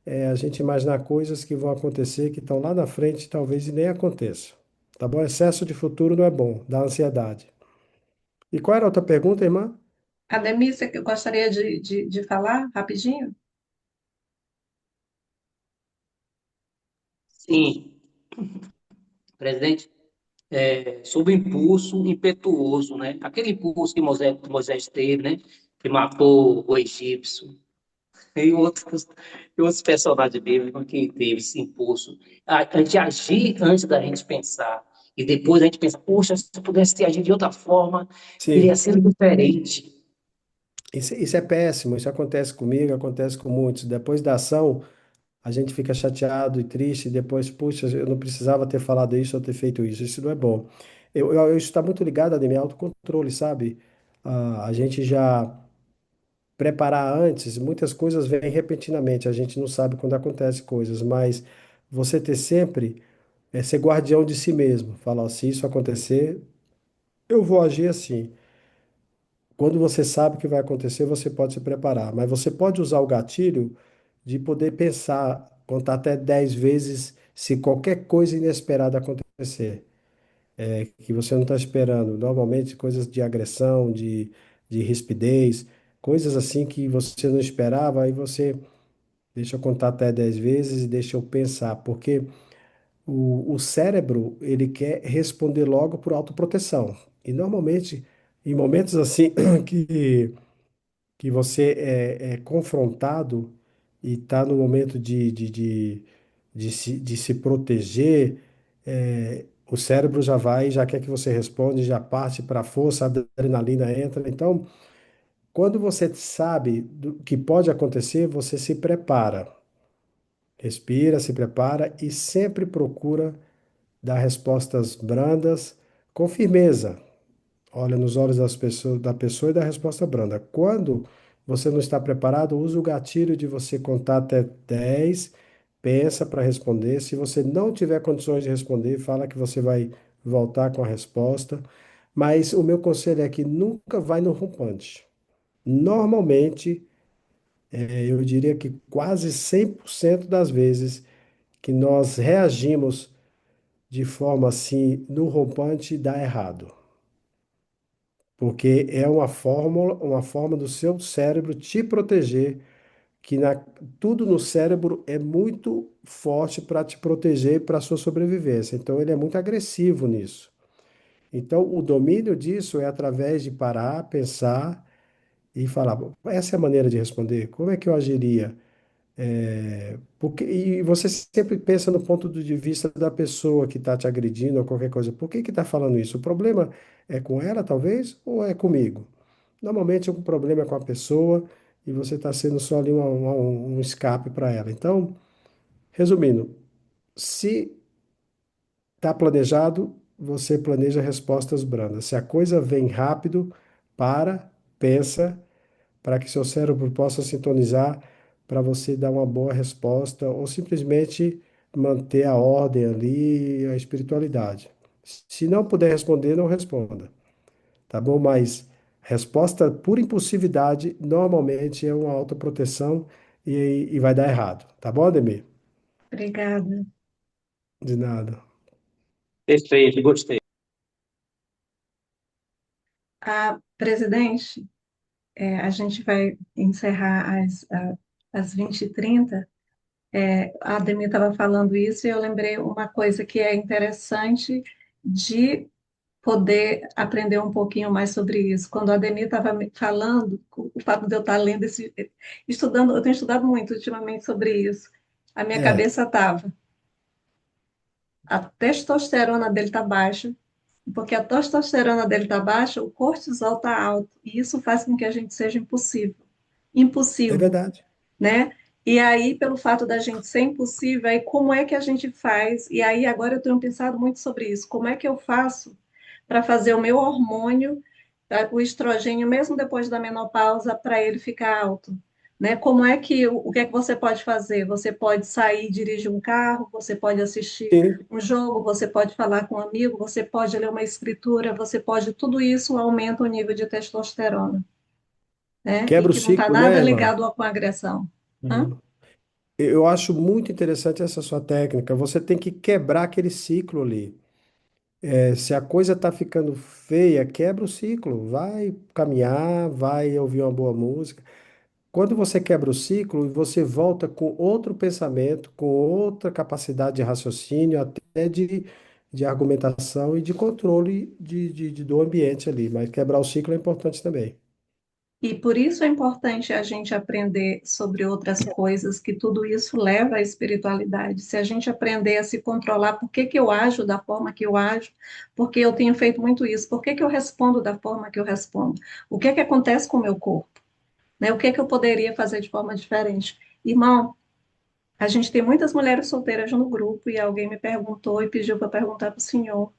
é a gente imaginar coisas que vão acontecer, que estão lá na frente, talvez e nem aconteçam. Tá bom? Excesso de futuro não é bom, dá ansiedade. E qual era a outra pergunta, irmã? Ademir, você gostaria de falar rapidinho? Sim, presidente, sob impulso impetuoso, né? Aquele impulso que Moisés teve, né? Que matou o egípcio. E outros personagens bíblicos que teve esse impulso. A gente agir antes da gente pensar. E depois a gente pensa, poxa, se eu pudesse ter agido de outra forma, teria Sim, sido diferente. isso é péssimo, isso acontece comigo, acontece com muitos. Depois da ação, a gente fica chateado e triste, e depois, puxa, eu não precisava ter falado isso ou ter feito isso. Isso não é bom. Isso está muito ligado a meu autocontrole, sabe? A gente já preparar antes, muitas coisas vêm repentinamente, a gente não sabe quando acontece coisas, mas você ter sempre ser guardião de si mesmo, falar, ó, se isso acontecer, eu vou agir assim. Quando você sabe o que vai acontecer, você pode se preparar, mas você pode usar o gatilho de poder pensar, contar até 10 vezes se qualquer coisa inesperada acontecer, que você não está esperando. Normalmente, coisas de agressão, de rispidez, coisas assim que você não esperava, aí você deixa eu contar até 10 vezes e deixa eu pensar, porque o cérebro, ele quer responder logo por autoproteção. E normalmente, em momentos assim que você é confrontado e está no momento de se proteger, o cérebro já vai, já quer que você responda, já parte para a força, a adrenalina entra. Então, quando você sabe do que pode acontecer, você se prepara. Respira, se prepara e sempre procura dar respostas brandas com firmeza. Olha nos olhos da pessoa e dá resposta branda. Quando você não está preparado, use o gatilho de você contar até 10, pensa para responder. Se você não tiver condições de responder, fala que você vai voltar com a resposta. Mas o meu conselho é que nunca vai no rompante. Normalmente, eu diria que quase 100% das vezes que nós reagimos de forma assim no rompante, dá errado. Porque é uma forma do seu cérebro te proteger, que tudo no cérebro é muito forte para te proteger para a sua sobrevivência. Então, ele é muito agressivo nisso. Então, o domínio disso é através de parar, pensar e falar: "Bom, essa é a maneira de responder? Como é que eu agiria?" E você sempre pensa no ponto de vista da pessoa que está te agredindo ou qualquer coisa. Por que está falando isso? O problema é com ela, talvez, ou é comigo? Normalmente o problema é com a pessoa e você está sendo só ali um escape para ela. Então, resumindo, se está planejado, você planeja respostas brandas. Se a coisa vem rápido, para, pensa, para que seu cérebro possa sintonizar para você dar uma boa resposta ou simplesmente manter a ordem ali, a espiritualidade. Se não puder responder, não responda, tá bom? Mas resposta por impulsividade normalmente é uma autoproteção e vai dar errado, tá bom, Ademir? Obrigada. De nada. Perfeito, gostei. Presidente, a gente vai encerrar às 20h30. A Ademir estava falando isso e eu lembrei uma coisa que é interessante de poder aprender um pouquinho mais sobre isso. Quando a Ademir estava me falando, o fato de eu estar lendo estudando, eu tenho estudado muito ultimamente sobre isso. A minha É, cabeça estava, a testosterona dele está baixa, porque a testosterona dele está baixa, o cortisol está alto, e isso faz com que a gente seja é impulsivo, verdade. né? E aí, pelo fato da gente ser impossível, aí como é que a gente faz? E aí, agora eu tenho pensado muito sobre isso. Como é que eu faço para fazer o meu hormônio, tá, o estrogênio, mesmo depois da menopausa, para ele ficar alto? Né? Como é que, o que é que você pode fazer? Você pode sair, dirigir um carro, você pode assistir Sim, um jogo, você pode falar com um amigo, você pode ler uma escritura, você pode, tudo isso aumenta o nível de testosterona, né? E quebra o que não está ciclo, nada né, irmã? ligado com agressão. Hã? Uhum. Eu acho muito interessante essa sua técnica. Você tem que quebrar aquele ciclo ali. Se a coisa está ficando feia, quebra o ciclo. Vai caminhar, vai ouvir uma boa música. Quando você quebra o ciclo, você volta com outro pensamento, com outra capacidade de raciocínio, até de argumentação e de controle do ambiente ali. Mas quebrar o ciclo é importante também. E por isso é importante a gente aprender sobre outras coisas, que tudo isso leva à espiritualidade. Se a gente aprender a se controlar, por que que eu ajo da forma que eu ajo? Porque eu tenho feito muito isso. Por que que eu respondo da forma que eu respondo? O que que acontece com o meu corpo? Né? O que que eu poderia fazer de forma diferente? Irmão, a gente tem muitas mulheres solteiras no grupo e alguém me perguntou e pediu para perguntar para o senhor.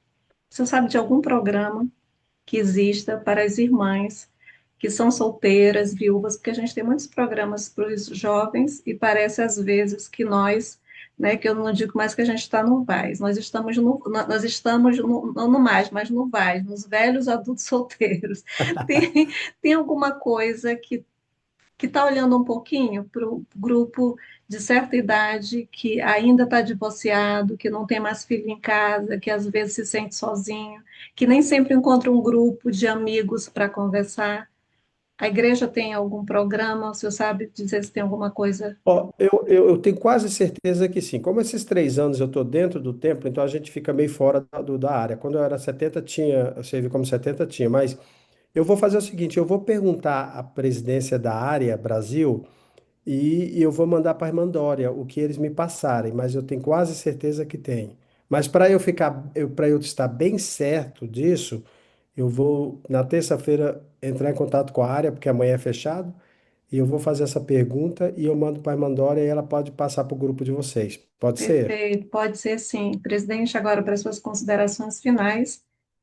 Você sabe de algum programa que exista para as irmãs que são solteiras, viúvas, porque a gente tem muitos programas para os jovens e parece às vezes que nós, né, que eu não digo mais que a gente está no VAS, nós estamos não no mais, mas no VAS, nos velhos adultos solteiros. Tem, tem alguma coisa que está olhando um pouquinho para o grupo de certa idade que ainda está divorciado, que não tem mais filho em casa, que às vezes se sente sozinho, que nem sempre encontra um grupo de amigos para conversar. A igreja tem algum programa? O senhor sabe dizer se tem alguma coisa? Ó, eu tenho quase certeza que sim. Como esses 3 anos eu estou dentro do templo, então a gente fica meio fora da área. Quando eu era 70 tinha, eu servi como 70 tinha, mas eu vou fazer o seguinte, eu vou perguntar à presidência da área Brasil e eu vou mandar para a irmã Dória o que eles me passarem, mas eu tenho quase certeza que tem. Mas para eu estar bem certo disso, eu vou na terça-feira entrar em contato com a área, porque amanhã é fechado, e eu vou fazer essa pergunta e eu mando para a irmã Dória e ela pode passar para o grupo de vocês. Pode ser? Perfeito, pode ser sim. Presidente, agora para as suas considerações finais.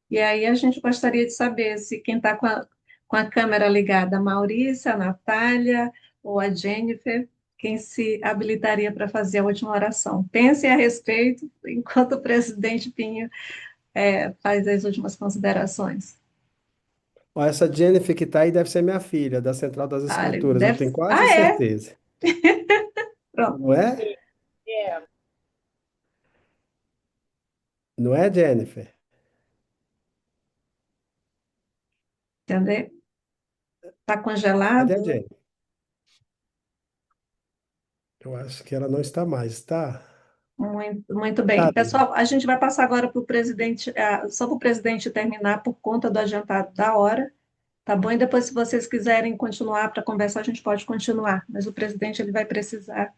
E aí a gente gostaria de saber se quem está com a câmera ligada, a Maurícia, a Natália ou a Jennifer, quem se habilitaria para fazer a última oração. Pensem a respeito enquanto o presidente Pinho faz as últimas considerações. Ó, essa Jennifer que está aí deve ser minha filha, da Central das Ah, Escrituras, eu tenho ah, quase é? certeza. Pronto. Não é? Não é, Jennifer? Entendeu? Está Cadê a congelado? Jennifer? Eu acho que ela não está mais, tá? Muito, muito bem. Tá, Pessoal, a gente vai passar agora para o presidente, só para o presidente terminar por conta do adiantado da hora, tá bom? E depois, se vocês quiserem continuar para conversar, a gente pode continuar, mas o presidente ele vai precisar.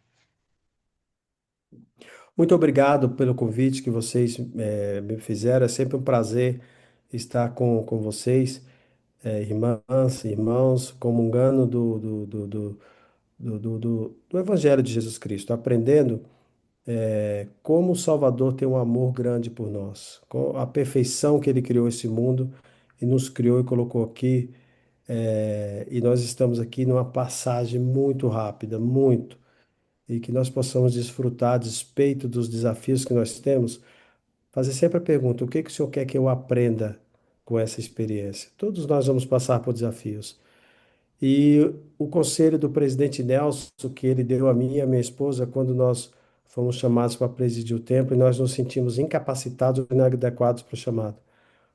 muito obrigado pelo convite que vocês me fizeram. É sempre um prazer estar com vocês, irmãs, irmãos, comungando do Evangelho de Jesus Cristo, aprendendo como o Salvador tem um amor grande por nós, com a perfeição que ele criou esse mundo e nos criou e colocou aqui. E nós estamos aqui numa passagem muito rápida, muito, e que nós possamos desfrutar a despeito dos desafios que nós temos. Fazer sempre a pergunta: o que que o Senhor quer que eu aprenda com essa experiência? Todos nós vamos passar por desafios. E o conselho do presidente Nelson, que ele deu a mim e a minha esposa, quando nós fomos chamados para presidir o templo e nós nos sentimos incapacitados e inadequados para o chamado.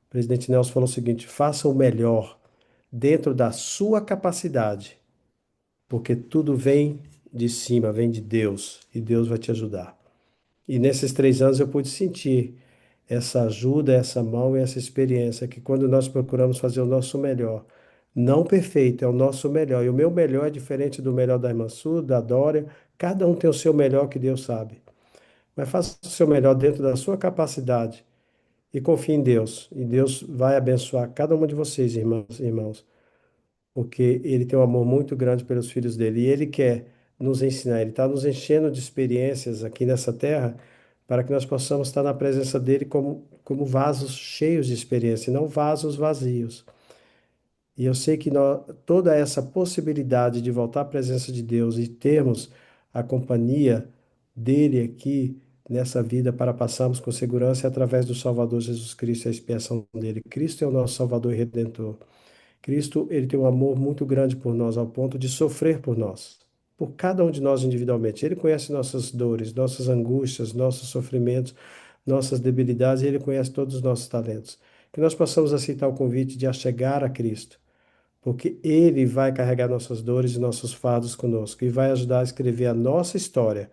O presidente Nelson falou o seguinte: faça o melhor dentro da sua capacidade, porque tudo vem de cima, vem de Deus, e Deus vai te ajudar. E nesses 3 anos eu pude sentir essa ajuda, essa mão e essa experiência que quando nós procuramos fazer o nosso melhor, não perfeito, é o nosso melhor. E o meu melhor é diferente do melhor da irmã Su, da Dória. Cada um tem o seu melhor que Deus sabe. Mas faça o seu melhor dentro da sua capacidade e confie em Deus. E Deus vai abençoar cada uma de vocês, irmãos e irmãos, porque Ele tem um amor muito grande pelos filhos dele. E Ele quer nos ensinar, Ele está nos enchendo de experiências aqui nessa terra para que nós possamos estar na presença dele como vasos cheios de experiência, e não vasos vazios. E eu sei que toda essa possibilidade de voltar à presença de Deus e termos a companhia dele aqui nessa vida para passarmos com segurança é através do Salvador Jesus Cristo e a expiação dele. Cristo é o nosso Salvador e Redentor. Cristo, ele tem um amor muito grande por nós, ao ponto de sofrer por nós, por cada um de nós individualmente. Ele conhece nossas dores, nossas angústias, nossos sofrimentos, nossas debilidades, e ele conhece todos os nossos talentos. Que nós possamos aceitar o convite de chegar a Cristo, porque ele vai carregar nossas dores e nossos fardos conosco e vai ajudar a escrever a nossa história.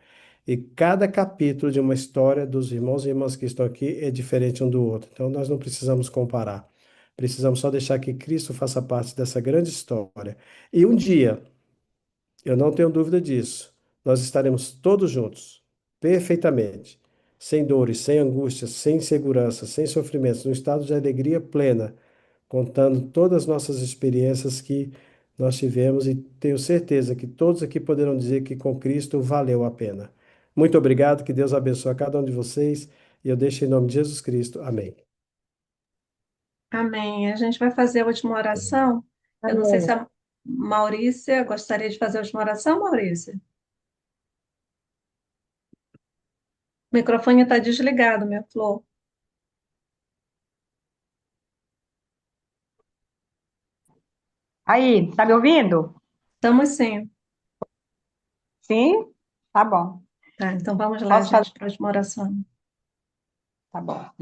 E cada capítulo de uma história dos irmãos e irmãs que estão aqui é diferente um do outro. Então nós não precisamos comparar. Precisamos só deixar que Cristo faça parte dessa grande história. E um dia, eu não tenho dúvida disso, nós estaremos todos juntos, perfeitamente, sem dores, sem angústias, sem insegurança, sem sofrimentos, num estado de alegria plena, contando todas as nossas experiências que nós tivemos e tenho certeza que todos aqui poderão dizer que com Cristo valeu a pena. Muito obrigado, que Deus abençoe a cada um de vocês e eu deixo em nome de Jesus Cristo. Amém. Amém. A gente vai fazer a última oração. Eu não sei se Amém. a Maurícia gostaria de fazer a última oração, Maurícia. O microfone está desligado, minha flor. Aí, tá me ouvindo? Estamos sim. Sim? Tá bom. Tá, então vamos lá, Posso fazer? gente, para a última oração. Tá bom.